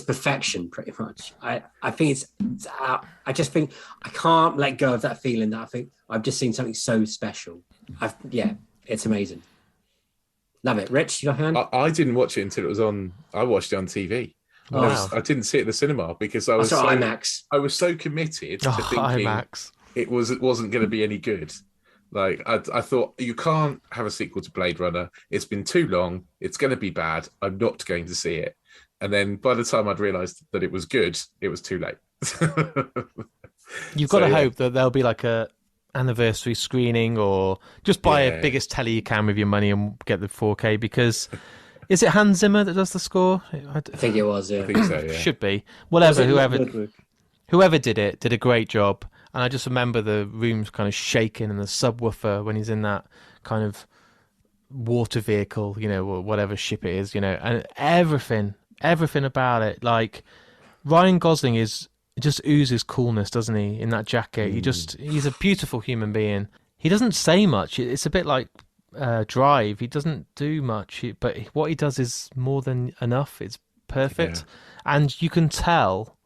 perfection, pretty much. I think it's I just think I can't let go of that feeling that I think I've just seen something so special. It's amazing. Love it. Rich, you got a hand? I didn't watch it until it was on. I watched it on TV. Wow. I didn't see it at the cinema because I was IMAX. I was so committed to thinking IMAX. It wasn't going to be any good. Like I thought, you can't have a sequel to Blade Runner. It's been too long. It's going to be bad. I'm not going to see it. And then by the time I'd realised that it was good, it was too late. You've got to hope that there'll be like a anniversary screening, or just buy a biggest telly you can with your money and get the 4K. Because is it Hans Zimmer that does the score? I think it was. Yeah, I think so. Yeah. Should be. Whatever. Whoever did it did a great job. And I just remember the rooms kind of shaking and the subwoofer when he's in that kind of water vehicle, you know, or whatever ship it is, you know, and everything about it. Like, Ryan Gosling is just oozes coolness, doesn't he? In that jacket, he's a beautiful human being. He doesn't say much. It's a bit like Drive. He doesn't do much, but what he does is more than enough. It's perfect, and you can tell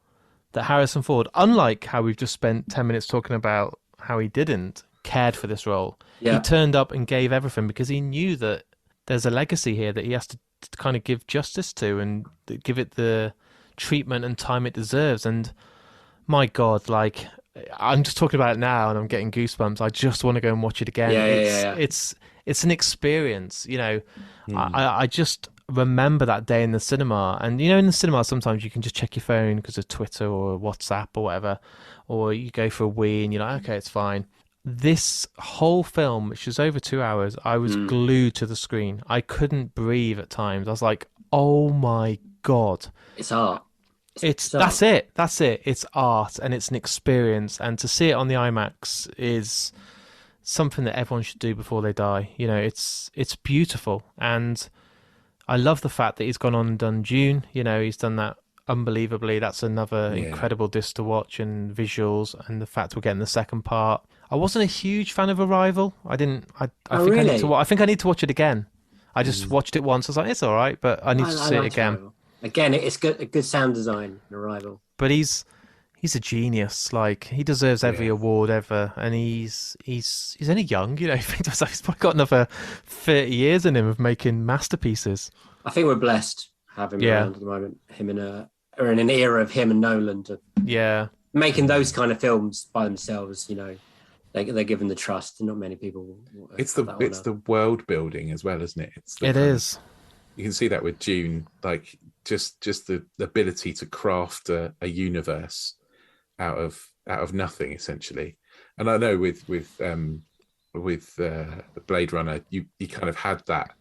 that Harrison Ford, unlike how we've just spent 10 minutes talking about how he didn't cared for this role, he turned up and gave everything because he knew that there's a legacy here that he has to kind of give justice to and give it the treatment and time it deserves. And my God, like, I'm just talking about it now and I'm getting goosebumps. I just want to go and watch it again. It's an experience, you know. I just remember that day in the cinema. And, you know, in the cinema, sometimes you can just check your phone because of Twitter or WhatsApp or whatever, or you go for a wee and you're like, okay, it's fine. This whole film, which was over 2 hours, I was glued to the screen. I couldn't breathe at times. I was like, oh my God. It's art. That's it. It's art and it's an experience. And to see it on the IMAX is something that everyone should do before they die. You know, it's beautiful. And I love the fact that he's gone on and done Dune. You know, he's done that unbelievably. That's another incredible disc to watch, and visuals, and the fact we're getting the second part. I wasn't a huge fan of Arrival. I think I need to watch it again. I just watched it once. I was like, it's all right, but I need to see it again. Arrival. Again, it's good. A good sound design in Arrival. But he's a genius. Like, he deserves every award ever, and he's only young. You know, he's probably got another 30 years in him of making masterpieces. I think we're blessed having him around at the moment. Him in an era of him and Nolan making those kind of films by themselves. You know, they're given the trust, and not many people. It's the world building as well, isn't it? It is. You can see that with Dune, like just the ability to craft a universe out of nothing, essentially. And I know with Blade Runner, you kind of had that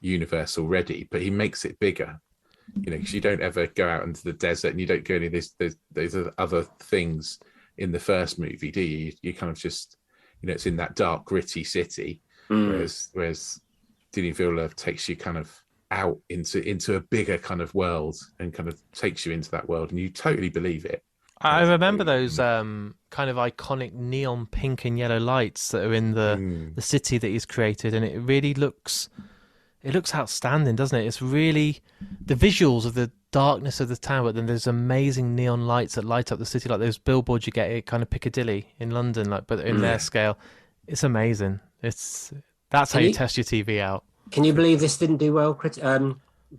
universe already, but he makes it bigger. You know, because you don't ever go out into the desert, and you don't go any there's other things in the first movie, do you? You kind of just, you know, it's in that dark, gritty city, whereas Denis Villeneuve takes you kind of out into a bigger kind of world and kind of takes you into that world, and you totally believe it. I remember those kind of iconic neon pink and yellow lights that are in the city that he's created, and it really looks outstanding, doesn't it? It's really the visuals of the darkness of the town, but then there's amazing neon lights that light up the city, like those billboards you get at kind of Piccadilly in London, like, but in their scale. It's amazing. That's how you test your TV out. Can you believe this didn't do well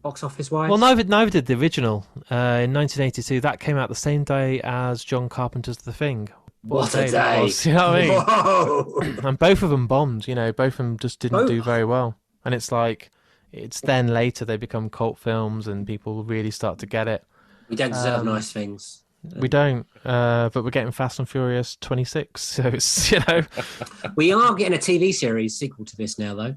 box office wise? Well, neither did the original in 1982. That came out the same day as John Carpenter's The Thing. What a day! Was, you know what I mean? Whoa! And both of them bombed. You know, both of them just didn't do very well. And it's like, it's then later they become cult films and people really start to get it. We don't deserve nice things. We don't, but we're getting Fast and Furious 26. So it's, you know, we are getting a TV series sequel to this now, though.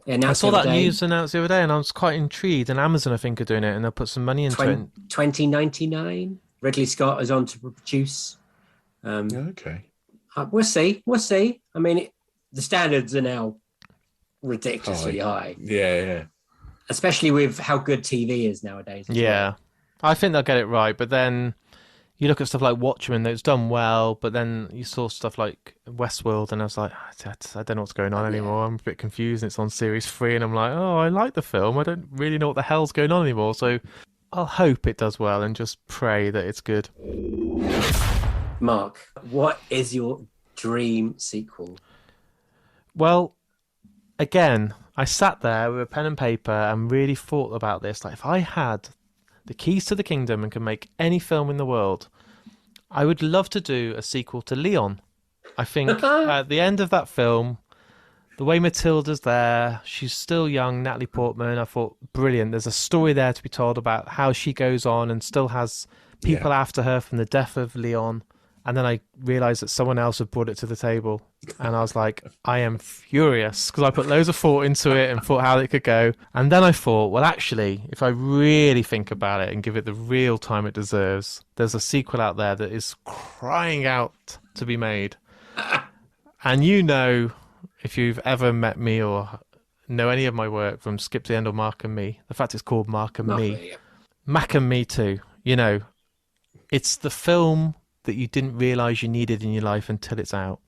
I saw that news announced the other day, and I was quite intrigued. And Amazon, I think, are doing it, and they'll put some money into it. 2099. Ridley Scott is on to produce. Okay. We'll see. I mean, the standards are now ridiculously high. Yeah. Especially with how good TV is nowadays. Yeah. I think they'll get it right, but then you look at stuff like Watchmen, that's done well, but then you saw stuff like Westworld, and I was like, I don't know what's going on anymore. I'm a bit confused. It's on series 3, and I'm like, oh, I like the film. I don't really know what the hell's going on anymore. So I'll hope it does well and just pray that it's good. Mark, what is your dream sequel? Well, again, I sat there with a pen and paper and really thought about this. Like, if I had the keys to the kingdom and could make any film in the world, I would love to do a sequel to Leon. I think at the end of that film, the way Matilda's there, she's still young, Natalie Portman, I thought, brilliant. There's a story there to be told about how she goes on and still has people after her from the death of Leon. And then I realised that someone else had brought it to the table. And I was like, I am furious, because I put loads of thought into it and thought how it could go. And then I thought, well, actually, if I really think about it and give it the real time it deserves, there's a sequel out there that is crying out to be made. And you know, if you've ever met me or know any of my work from Skip to the End or Mark and Me, the fact it's called Mark and Me. Mac and Me too, you know, It's the film that you didn't realise you needed in your life until it's out.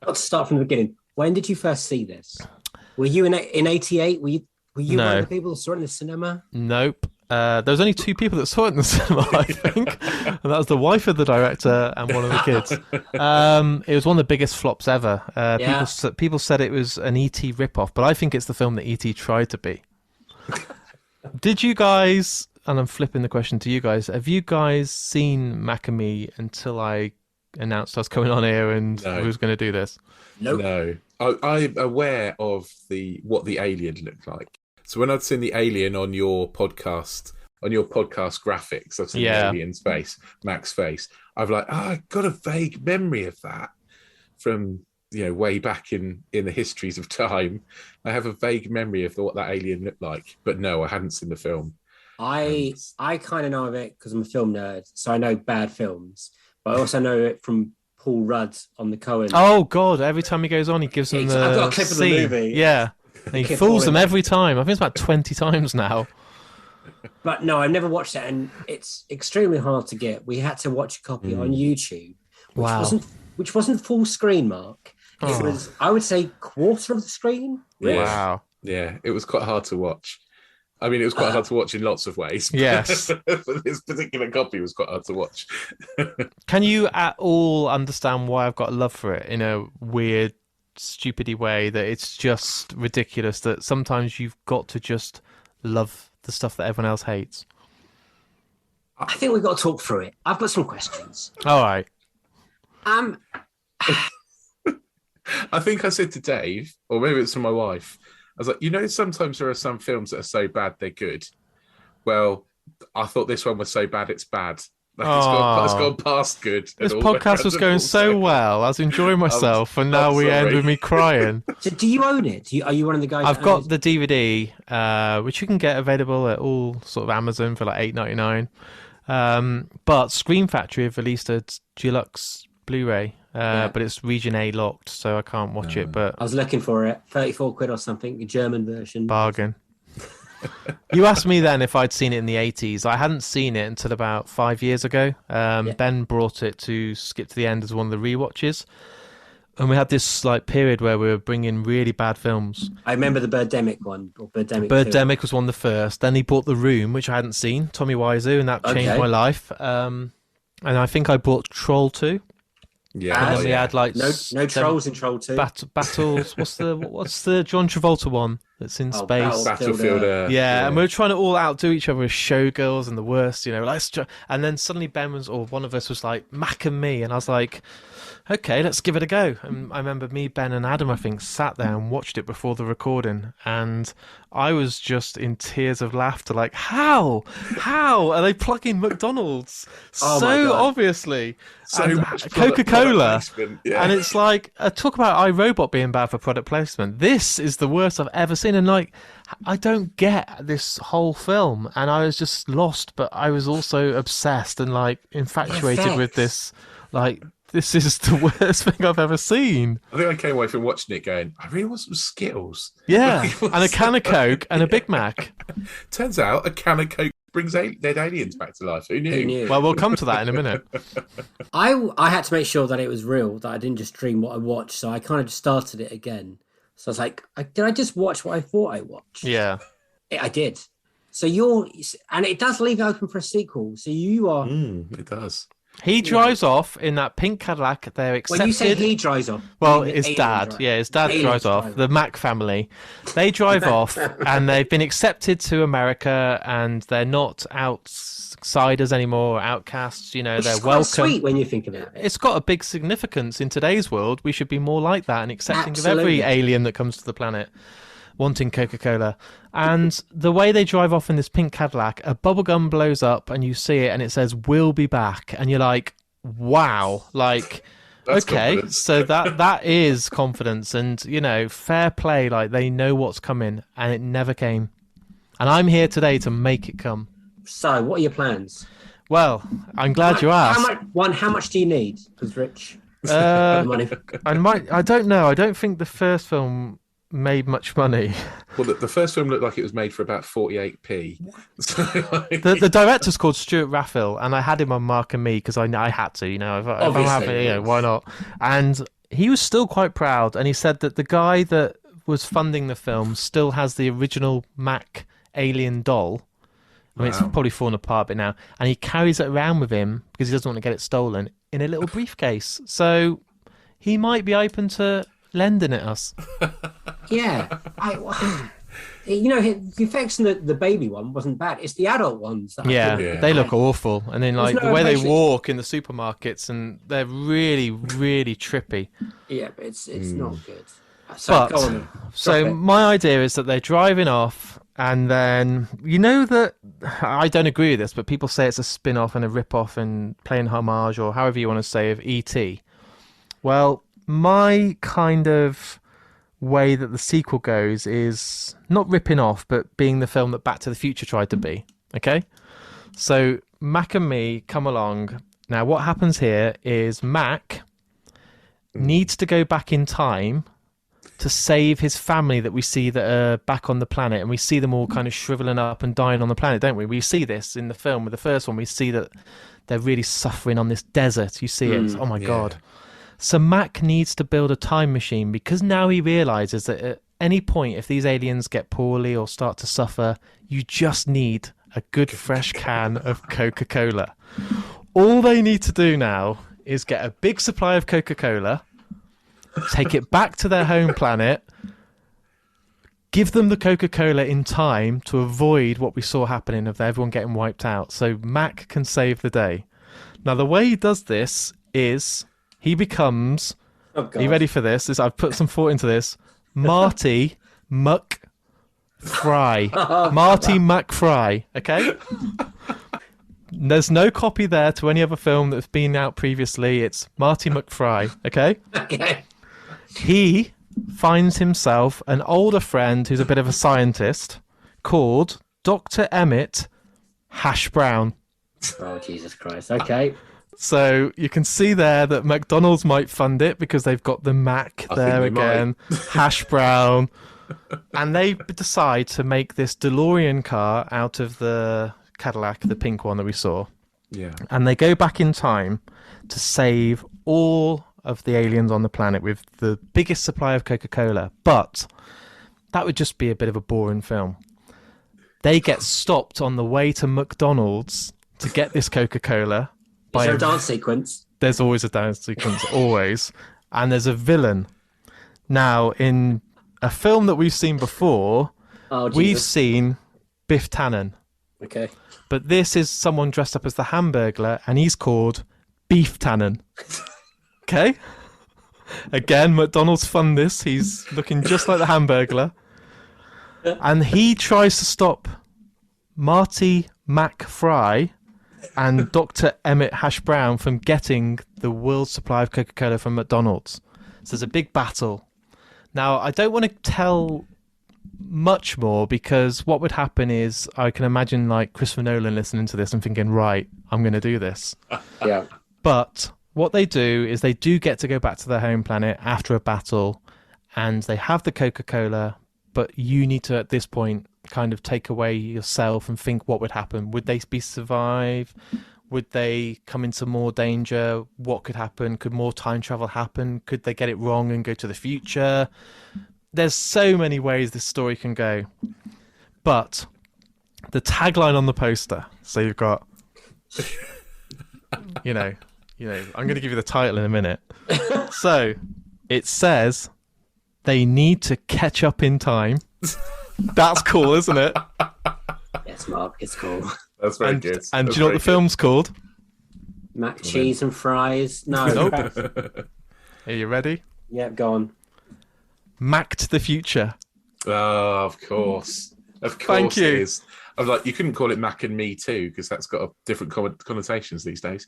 Let's start from the beginning. When did you first see this? Were you in '88? Were you No. one of the people that saw it in the cinema? Nope. There was only 2 people that saw it in the cinema, I think. And that was the wife of the director and one of the kids. It was one of the biggest flops ever. People said it was an E.T. ripoff, but I think it's the film that E.T. tried to be. Did you guys, and I'm flipping the question to you guys, have you guys seen Mac and Me until I announced I was coming on here and we was going to do this? Nope. No. I'm aware of what the alien looked like. So when I'd seen the alien on your podcast graphics, I've seen the alien's face, Mac's face. I've I got a vague memory of that from way back in the histories of time. I have a vague memory of what that alien looked like, but no, I hadn't seen the film. I kind of know of it because I'm a film nerd, so I know bad films, but I also know it from Paul Rudd on the Coen. Oh God! Every time he goes on, he gives them the I've got a clip scene. of the movie. Yeah, and he fools them every time. I think it's about 20 times now. But no, I've never watched it, and it's extremely hard to get. We had to watch a copy on YouTube, which wasn't full screen, Mark. It was, I would say, quarter of the screen. Yeah. Wow. Yeah, it was quite hard to watch. I mean, it was quite hard to watch in lots of ways. Yes. But this particular copy was quite hard to watch. Can you at all understand why I've got a love for it in a weird, stupidy way that it's just ridiculous that sometimes you've got to just love the stuff that everyone else hates? I think we've got to talk through it. I've got some questions. All right. I think I said to Dave, or maybe it's to my wife, I was like, sometimes there are some films that are so bad they're good. Well, I thought this one was so bad it's bad. It's gone past good. This podcast was going so well. I was enjoying myself, and now we end with me crying. So do you own it? Are you one of the guys? I've got the DVD, which you can get available at all sort of Amazon for like $8.99. But Scream Factory have released a deluxe Blu-ray, but it's Region A locked, so I can't watch it. But I was looking for it, 34 quid or something, the German version. Bargain. You asked me then if I'd seen it in the 80s. I hadn't seen it until about 5 years ago. Ben brought it to Skip to the End as one of the rewatches. And we had this period where we were bringing really bad films. I remember the Birdemic one, or Birdemic 2. Birdemic was one of the first. Then he bought The Room, which I hadn't seen, Tommy Wiseau, and that changed my life. And I think I bought Troll 2. Yeah, and then we had no trolls in Troll 2. Battles. What's the John Travolta one that's in space? Battlefield. And we were trying to all outdo each other as showgirls and the worst, and then suddenly Ben or one of us was like Mac and Me, and I was like, okay, let's give it a go. And I remember me, Ben, and Adam, I think, sat there and watched it before the recording, and I was just in tears of laughter. Like, how are they plugging McDonald's so obviously? So much Coca-Cola, and it's like talk about iRobot being bad for product placement. This is the worst I've ever seen, and I don't get this whole film, and I was just lost, but I was also obsessed and infatuated with this. This is the worst thing I've ever seen. I think I came away from watching it going, I really want some Skittles. Yeah, and a can of Coke and a Big Mac. Turns out a can of Coke brings dead aliens back to life. Who knew? Well, we'll come to that in a minute. I had to make sure that it was real, that I didn't just dream what I watched, so I kind of just started it again. So I was like, did I just watch what I thought I watched? Yeah. I did. So and it does leave it open for a sequel. So you are... it does. He drives off in that pink Cadillac. They're accepted. When you say he drives off, well, his dad. Yeah, his dad drives off. The Mac family. They drive off, and they've been accepted to America, and they're not outsiders anymore, outcasts. They're welcome. Quite sweet when you think about it. It's got a big significance in today's world. We should be more like that and accepting of every alien that comes to the planet, wanting Coca-Cola. And the way they drive off in this pink Cadillac, a bubblegum blows up and you see it and it says, "We'll be back." And you're like, wow, okay, confidence. So that is confidence, and fair play. They know what's coming, and it never came. And I'm here today to make it come. So what are your plans? Well, I'm glad you asked. How much do you need? Because Rich, I don't know. I don't think the first film made much money. Well, the first film looked like it was made for about 48p. So, The director's called Stuart Raphael, and I had him on Mark and Me because I had to, if I'm happy, why not? And he was still quite proud, and he said that the guy that was funding the film still has the original Mac alien doll. I mean, It's probably fallen apart a bit now, and he carries it around with him because he doesn't want to get it stolen in a little briefcase. So he might be open to lending it us. Yeah. The effects in the baby one wasn't bad. It's the adult ones. They look awful. And then the way they walk in the supermarkets, and they're really, really trippy. Yeah, but it's not good. So my idea is that they're driving off, and then that I don't agree with this, but people say it's a spin-off and a rip-off and playing homage, or however you want to say, of E.T. Well, my kind of way that the sequel goes is not ripping off, but being the film that Back to the Future tried to be. Okay, so Mac and Me come along. Now, what happens here is Mac needs to go back in time to save his family that we see that are back on the planet, and we see them all kind of shriveling up and dying on the planet, don't we? We see this in the film with the first one. We see that they're really suffering on this desert. You see it. Oh my God. So Mac needs to build a time machine because now he realizes that at any point, if these aliens get poorly or start to suffer, you just need a good fresh can of Coca-Cola. All they need to do now is get a big supply of Coca-Cola, take it back to their home planet, give them the Coca-Cola in time to avoid what we saw happening of everyone getting wiped out. So Mac can save the day. Now, the way he does this is he becomes... Are you ready for this? I've put some thought into this. Marty McFly. Marty McFly, okay? There's no copy there to any other film that's been out previously. It's Marty McFly, okay? Okay. He finds himself an older friend who's a bit of a scientist called Dr. Emmett Hash Brown. Oh, Jesus Christ. Okay. So you can see there that McDonald's might fund it because they've got the Mac there again, Hash Brown. And they decide to make this DeLorean car out of the Cadillac, the pink one that we saw. Yeah. And they go back in time to save all of the aliens on the planet with the biggest supply of Coca-Cola. But that would just be a bit of a boring film. They get stopped on the way to McDonald's to get this Coca-Cola. Is there a dance sequence? There's always a dance sequence, always. And there's a villain. Now, in a film that we've seen before, we've seen Biff Tannen. Okay. But this is someone dressed up as the Hamburglar, and he's called Beef Tannen. Okay? Again, McDonald's fund this. He's looking just like the Hamburglar. And he tries to stop Marty McFly and Dr. Emmett Hash Brown from getting the world's supply of Coca-Cola from McDonald's. So there's a big battle. Now, I don't want to tell much more because what would happen is I can imagine like Christopher Nolan listening to this and thinking, right, I'm going to do this. Yeah. But what they do is they do get to go back to their home planet after a battle, and they have the Coca-Cola, but you need to, at this point, kind of take away yourself and think what would happen. Would they survive? Would they come into more danger? What could happen? Could more time travel happen? Could they get it wrong and go to the future? There's so many ways this story can go. But the tagline on the poster, so you've got, I'm going to give you the title in a minute. So it says, they need to catch up in time. That's cool, isn't it? Yes, Mark, it's cool. That's very good. And do you know what the film's called? Mac, cheese and fries. No. Nope. Are you ready? Yeah, go on. Mac to the Future. Oh, of course. Of course. Thank you. It is. I'm like, you couldn't call it Mac and Me Too because that's got different connotations these days.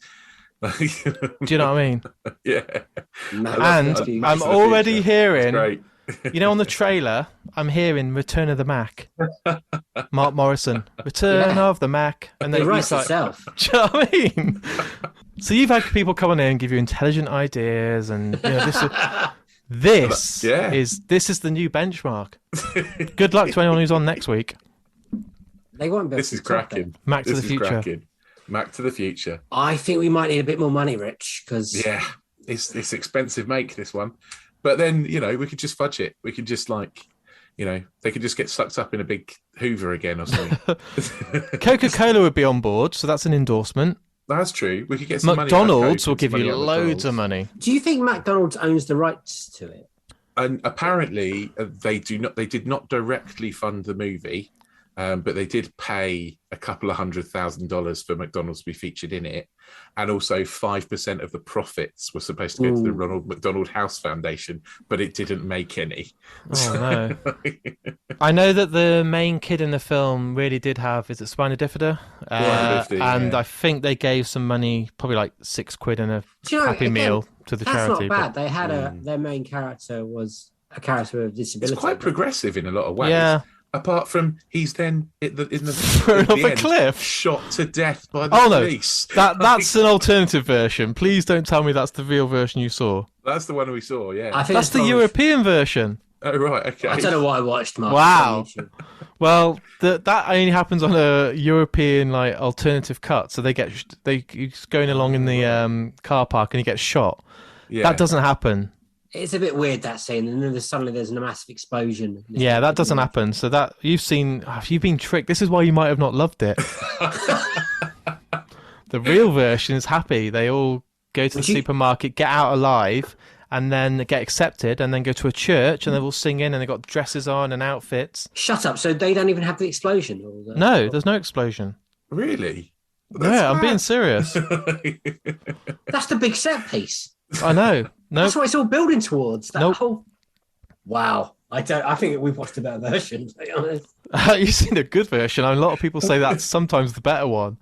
Do you know what I mean? Yeah. And I'm already hearing, great. On the trailer, I'm hearing Return of the Mac. Mark Morrison. Return of the Mac. And then it writes he's like, itself. Do you know what I mean? So you've had people come on in and give you intelligent ideas and this This Yeah. is the new benchmark. Good luck to anyone who's on next week. They won't be able This to is top cracking. it. Mac to This the is future. cracking. Mac to the future. I think we might need a bit more money, Rich, because Yeah, it's expensive make, this one. But then, we could just fudge it. We could just they could just get sucked up in a big Hoover again or something. Coca-Cola would be on board, so that's an endorsement. That's true. We could get some McDonald's will money. give you loads of money. do you think McDonald's owns the rights to it? And apparently, they did not directly fund the movie, but they did pay a couple of $100,000 for McDonald's to be featured in it, and also 5% of the profits were supposed to go to the Ronald McDonald House Foundation, but it didn't make any. Oh no! I know that the main kid in the film really did have spina bifida, and I think they gave some money, probably like £6 in a Happy Meal to the charity. That's not bad. They had their main character was a character with disability. It's quite progressive in a lot of ways. Yeah. Apart from he's then in the thrown off a cliff, shot to death by the police. That's an alternative version. Please don't tell me that's the real version you saw. That's the one we saw. Yeah, I think that's the European version. Oh right, okay. I don't know what I watched, Mark. Wow. Well, that only happens on a European alternative cut. So he's going along in the car park and he gets shot. Yeah. That doesn't happen. It's a bit weird, that scene, and then suddenly there's a massive explosion. Yeah, that doesn't happen. So that you've been tricked. This is why you might have not loved it. The real version is happy. They all go to the supermarket, get out alive, and then get accepted, and then go to a church, and they're all singing, and they've got dresses on and outfits. Shut up. So they don't even have the explosion? No, there's no explosion. Really? I'm being serious. That's the big set piece. I know. No, that's what it's all building towards. That Nope. whole. Wow, I think we've watched a better version. To be honest, you've seen a good version. A lot of people say that's sometimes the better one.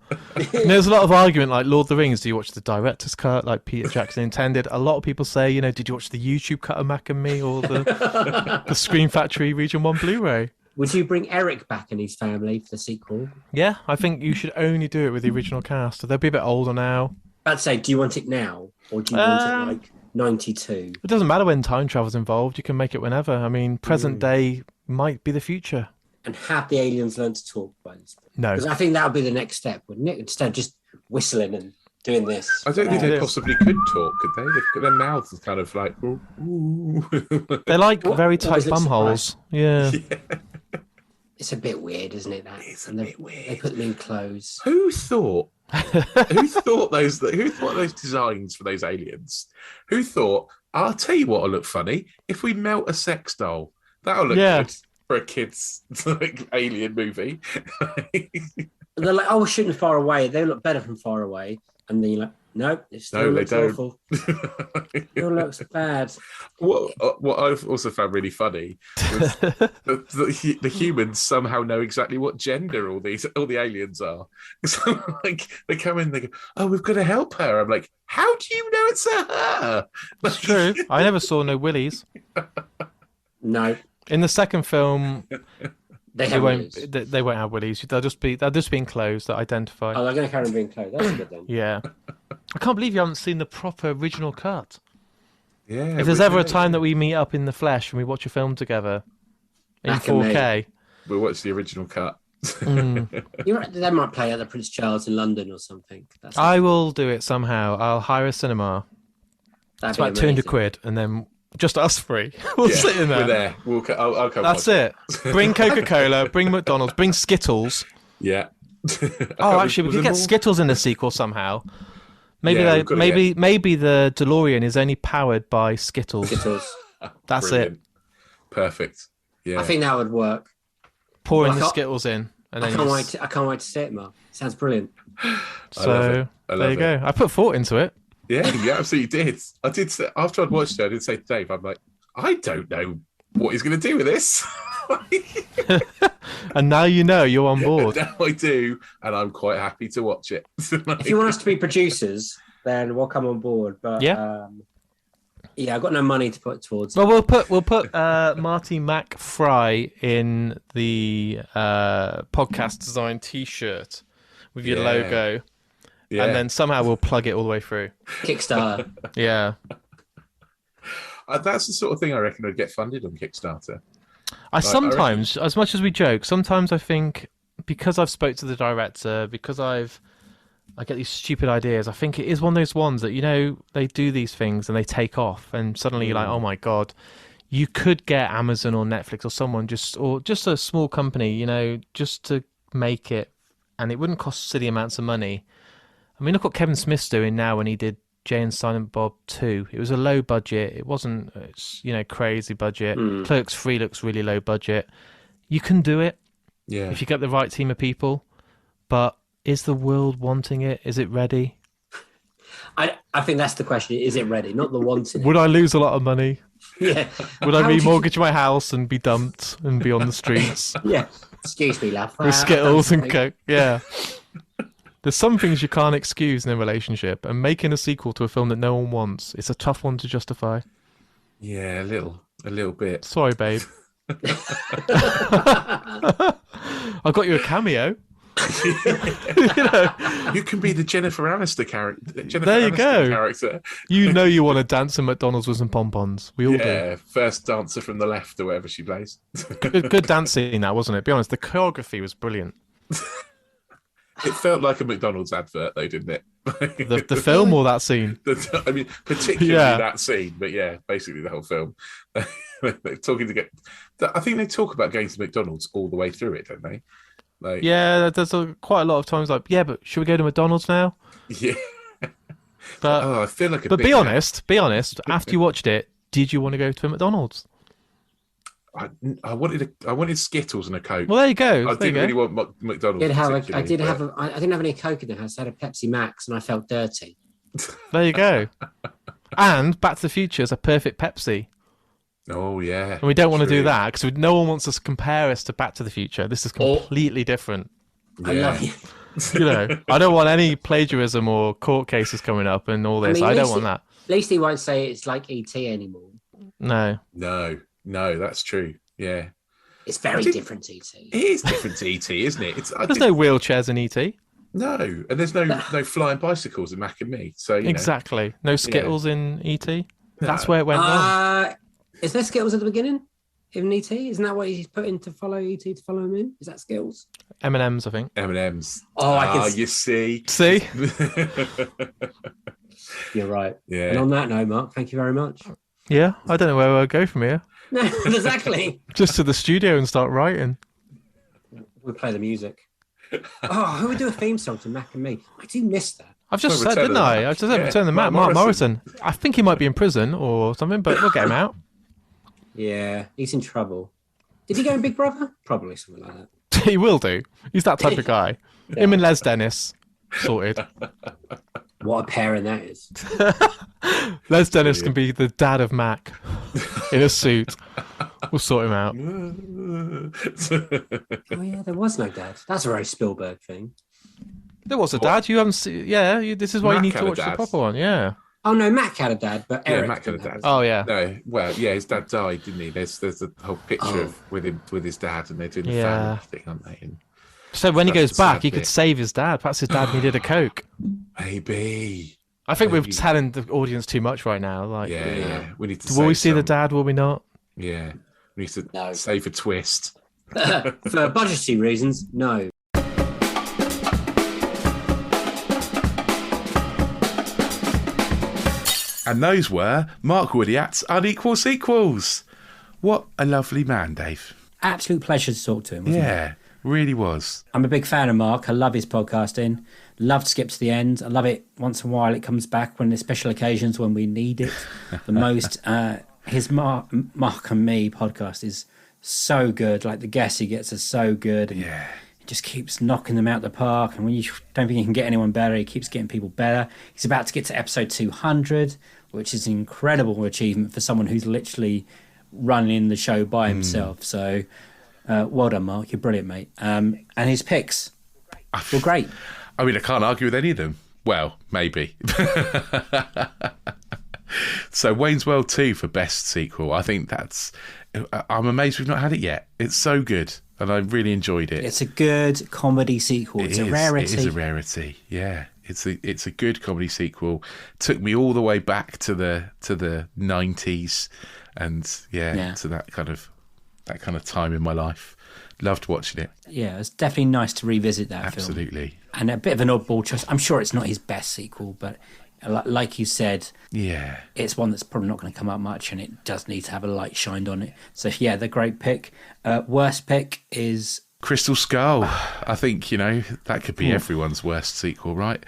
There's a lot of argument, like Lord of the Rings. Do you watch the director's cut, like Peter Jackson intended? A lot of people say, did you watch the YouTube cut of Mac and Me or the Screen Factory Region 1 Blu-ray? Would you bring Eric back and his family for the sequel? Yeah, I think you should only do it with the original cast. They'll be a bit older now. I'd say, do you want it now or do you want it 92? It doesn't matter when time travel's involved. You can make it whenever. I mean, present day might be the future. And have the aliens learn to talk by this point? No. Because I think that would be the next step, wouldn't it? Instead of just whistling and doing this. I don't think they possibly could talk, could they? Their mouths are kind of like... Ooh. They're like very tight bumholes. Yeah. It's a bit weird, isn't it? That it's a bit weird. They put them in clothes. Who thought those designs for those aliens? Who thought, I'll tell you what'll look funny if we melt a sex doll. That'll look good for a kid's alien movie. They're like, we're shooting far away. They look better from far away. And then you're like, nope, it still looks awful. It still looks bad. What I've also found really funny was the humans somehow know exactly what gender all the aliens are. So they come in, they go, "Oh, we've got to help her." I'm like, "How do you know it's a her?" It's true. I never saw no willies. No. In the second film, they won't have willies. They'll just be in clothes that identify. Oh, they're going to carry on being clothes. That's good then. Yeah. I can't believe you haven't seen the proper original cut. Yeah. If there's ever a time that we meet up in the flesh and we watch a film together in 4K, we'll watch the original cut. You're right, they might play at the Prince Charles in London or something. I will do it somehow. I'll hire a cinema. It's about 200 quid, and then just us three. We'll sit in there. We're there. I'll come. That's it. Bring Coca-Cola, bring McDonald's, bring Skittles. Yeah. Actually, we could get Skittles in the sequel somehow. Maybe maybe the DeLorean is only powered by Skittles. That's Brilliant. it. Perfect. Yeah. I think that would work. Pouring the Skittles in. And then I can't wait to see it, Mark. Sounds brilliant. So there you go. I put thought into it. Yeah, you absolutely did. I did say, after I'd watched it, I did say to Dave, I'm like, I don't know what he's going to do with this. And now you know, you're on board. Now I do, and I'm quite happy to watch it. If you want us to be producers, then we'll come on board. But I've got no money to put towards it. Well, we'll put Marty McFry in the podcast design T-shirt with your logo, and then somehow we'll plug it all the way through. Kickstarter. Yeah. That's the sort of thing I reckon would get funded on Kickstarter. I sometimes, as much as we joke, sometimes I think because I've spoke to the director, because I get these stupid ideas. I think it is one of those ones that, you know, they do these things and they take off, and suddenly you're like, oh my god, you could get Amazon or Netflix or someone or just a small company, you know, just to make it, and it wouldn't cost silly amounts of money. I mean, look what Kevin Smith's doing now when he did Jay and Silent Bob 2. It was a low budget. It wasn't, crazy budget. Clerks 3 looks really low budget. You can do it if you get the right team of people. But is the world wanting it? Is it ready? I think that's the question. Is it ready? Not the wanting. Would I lose a lot of money? Yeah. Would I remortgage my house and be dumped and be on the streets? Yeah. Excuse me, love. With Skittles and Coke. Yeah. There's some things you can't excuse in a relationship, and making a sequel to a film that no one wants, it's a tough one to justify. Yeah, a little bit. Sorry, babe. I got you a cameo. You can be the Jennifer Aniston character. There you go. Character. You know you want to dance in McDonald's with some pom-poms. We all do. Yeah, first dancer from the left or whatever she plays. Good dancing, that wasn't it? Be honest, the choreography was brilliant. It felt like a McDonald's advert, though, didn't it? The film or that scene? I mean, particularly that scene, but yeah, basically the whole film. They're talking to get. I think they talk about going to McDonald's all the way through it, don't they? Like, yeah, there's quite a lot of times like, yeah, but should we go to McDonald's now? Yeah. But I feel like. But be honest. After you watched it, did you want to go to a McDonald's? I wanted Skittles and a Coke. Well, there you go. I didn't really want McDonald's. I didn't have any Coke in the house. I had a Pepsi Max, and I felt dirty. There you go. And Back to the Future is a perfect Pepsi. Oh yeah. And we don't want to do that because no one wants to compare us to Back to the Future. This is completely different. I love you. You know, I don't want any plagiarism or court cases coming up and all this. I don't want that. At least he won't say it's like E.T. anymore. No, that's true. Yeah. It's very different to E.T. It is different to E.T., isn't it? There's no wheelchairs in E.T. No, and there's no flying bicycles in Mac and Me. So exactly. No Skittles in E.T. That's where it went wrong. Is there Skittles at the beginning in E.T.? Isn't that what he's put in to follow E.T. to follow him in? Is that Skittles? M&M's, I think. M&M's. You see. You're right. Yeah. And on that note, Mark, thank you very much. Yeah, I don't know where we'll go from here. No, exactly. Just to the studio and start writing. We'll play the music. Who would do a theme song to Mac and Me? I do miss that. I've just said, didn't I? I just said Return the Mac. Mark Morrison. I think he might be in prison or something, but we'll get him out. Yeah, he's in trouble. Did he go in Big Brother? Probably something like that. He will do. He's that type of guy. Him and Les Dennis. Sorted. What a pairing that is. Les Dennis can be the dad of Mac in a suit. We'll sort him out. Oh yeah, there was no dad. That's a very Spielberg thing. There was a dad. You haven't seen. Yeah, this is why you need to watch the proper one. Yeah. Oh no, Mac had a dad, but Eric Mac had a dad. Oh yeah. No, well, yeah, his dad died, didn't he? There's a whole picture with his dad, and they're doing the family thing, aren't they? And so when he goes back, he could save his dad. Perhaps his dad needed a Coke. Maybe. I think we're telling the audience too much right now. Like, yeah. We need to. Will we see the dad? Will we not? Yeah, we need to save a twist. For budgetary reasons, no. And those were Mark Woodyat's Unequal Sequels. What a lovely man, Dave. Absolute pleasure to talk to him, wasn't it? Really was. I'm a big fan of Mark. I love his podcasting. Love to skip to the end. I love it once in a while. It comes back when there's special occasions when we need it the most. His Mark and Me podcast is so good. Like the guests he gets are so good. And he just keeps knocking them out the park. And when you don't think he can get anyone better, he keeps getting people better. He's about to get to episode 200, which is an incredible achievement for someone who's literally running the show by himself. So well done, Mark. You're brilliant, mate. And his picks were great. I mean, I can't argue with any of them. Well, maybe. So Wayne's World 2 for best sequel. I think I'm amazed we've not had it yet. It's so good, and I really enjoyed it. It's a good comedy sequel. It's a rarity. It is a rarity. Yeah, It's a good comedy sequel. Took me all the way back to the 90s, and to that kind of time in my life. Loved watching it. Yeah, it's definitely nice to revisit that film. Absolutely. And a bit of an oddball choice. I'm sure it's not his best sequel, but like you said, it's one that's probably not going to come up much, and it does need to have a light shined on it. So the great pick. Worst pick is Crystal Skull. I think, that could be everyone's worst sequel, right?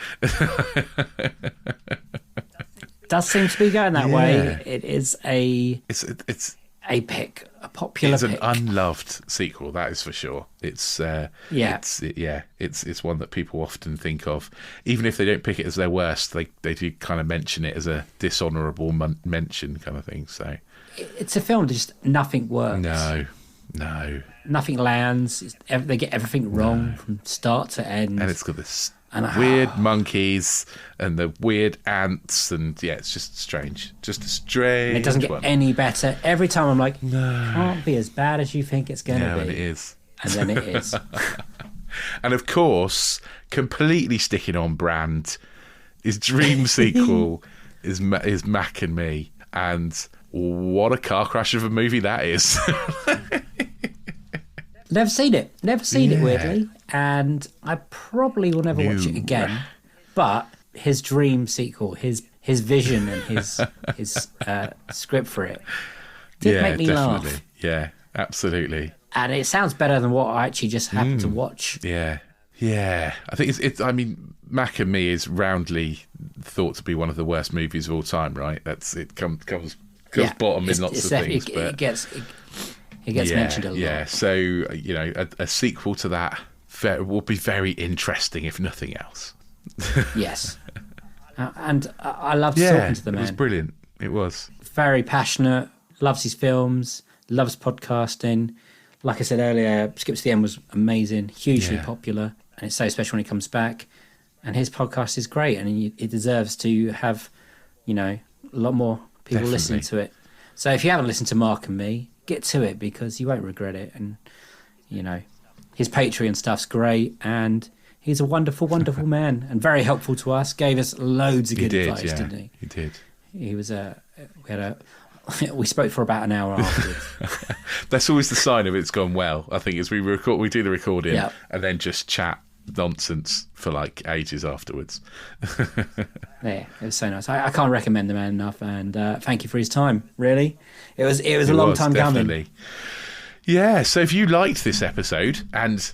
Does seem to be going that way. It is it's a pick, a popular pick. It's an unloved sequel, that is for sure. It's it's one that people often think of, even if they don't pick it as their worst. They do kind of mention it as a dishonourable mention kind of thing. So it's a film that just nothing works. No, nothing lands. They get everything wrong from start to end, and it's got this weird monkeys and the weird ants, and it's just strange. Just a strange. And it doesn't get one. any better. Every time I'm like, can't be as bad as you think it's going to be. And it is. And then it is. And of course, completely sticking on brand, his dream sequel is Mac and Me, and what a car crash of a movie that is. Never seen it, weirdly, and I probably will never watch it again. But his dream sequel, his vision and his script for it did make me laugh. Yeah, absolutely. And it sounds better than what I actually just happened to watch. Yeah. I think it's. I mean, Mac and Me is roundly thought to be one of the worst movies of all time, right? It comes bottom in lots of things, but it gets mentioned a lot. Yeah, so a sequel to that will be very interesting, if nothing else. Yes, and I loved talking to the man. It was brilliant. It was very passionate. Loves his films. Loves podcasting. Like I said earlier, Skip to the End was amazing, hugely popular, and it's so special when he comes back. And his podcast is great, and it deserves to have, a lot more people listening to it. So if you haven't listened to Mark and Me, get to it, because you won't regret it. And his Patreon stuff's great, and he's a wonderful, wonderful man, and very helpful to us. Gave us loads of good advice, didn't he? He did. He was we spoke for about an hour afterwards. That's always the sign of it's gone well. I think as we do the recording and then just chat nonsense for like ages afterwards. Yeah, it was so nice. I can't recommend the man enough, and thank you for his time. Really, it was a long time coming. Yeah, so if you liked this episode, and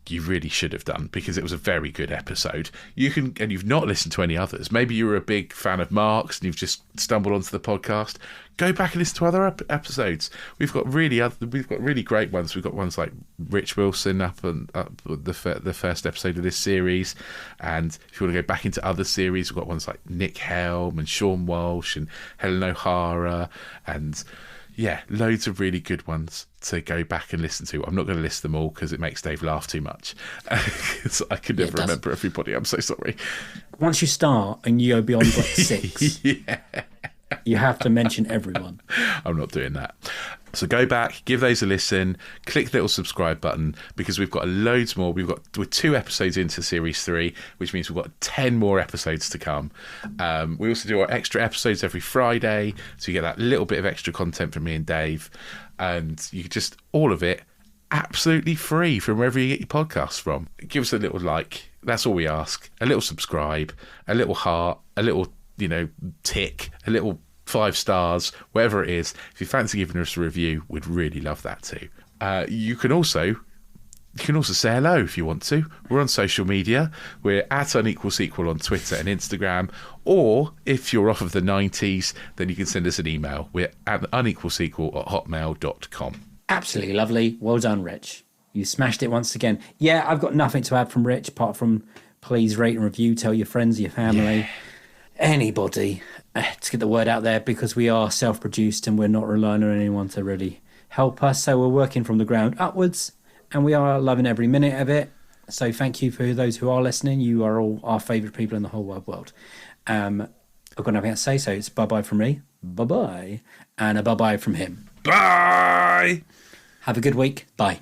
you really should have done, because it was a very good episode, and you've not listened to any others. Maybe you were a big fan of Mark's and you've just stumbled onto the podcast. Go back and listen to other episodes. We've got really great ones. We've got ones like Rich Wilson up the first episode of this series, and if you want to go back into other series, we've got ones like Nick Helm and Sean Walsh and Helen O'Hara, and loads of really good ones to go back and listen to. I'm not going to list them all because it makes Dave laugh too much. I could never remember everybody. I'm so sorry. Once you start and you go beyond 6, you have to mention everyone. I'm not doing that. So go back, give those a listen, click the little subscribe button, because we've got loads more. We're 2 episodes into series 3, which means we've got 10 more episodes to come. We also do our extra episodes every Friday, so you get that little bit of extra content from me and Dave, and you can just, all of it absolutely free from wherever you get your podcasts from. Give us a little like, that's all we ask. A little subscribe, a little heart, a little tick, a little 5 stars, whatever it is. If you fancy giving us a review, we'd really love that too. You can also say hello if you want to. We're on social media. We're at Unequal Sequel on Twitter and Instagram. Or if you're off of the 90s, then you can send us an email. We're at unequalsequel@hotmail.com. Absolutely lovely. Well done, Rich. You smashed it once again. Yeah, I've got nothing to add from Rich apart from please rate and review, tell your friends, your family, anybody, to get the word out there, because we are self-produced and we're not relying on anyone to really help us. So we're working from the ground upwards, and we are loving every minute of it. So thank you for those who are listening. You are all our favourite people in the whole wide world. I've got nothing to say, so it's bye-bye from me, bye-bye, and a bye-bye from him. Bye! Have a good week. Bye.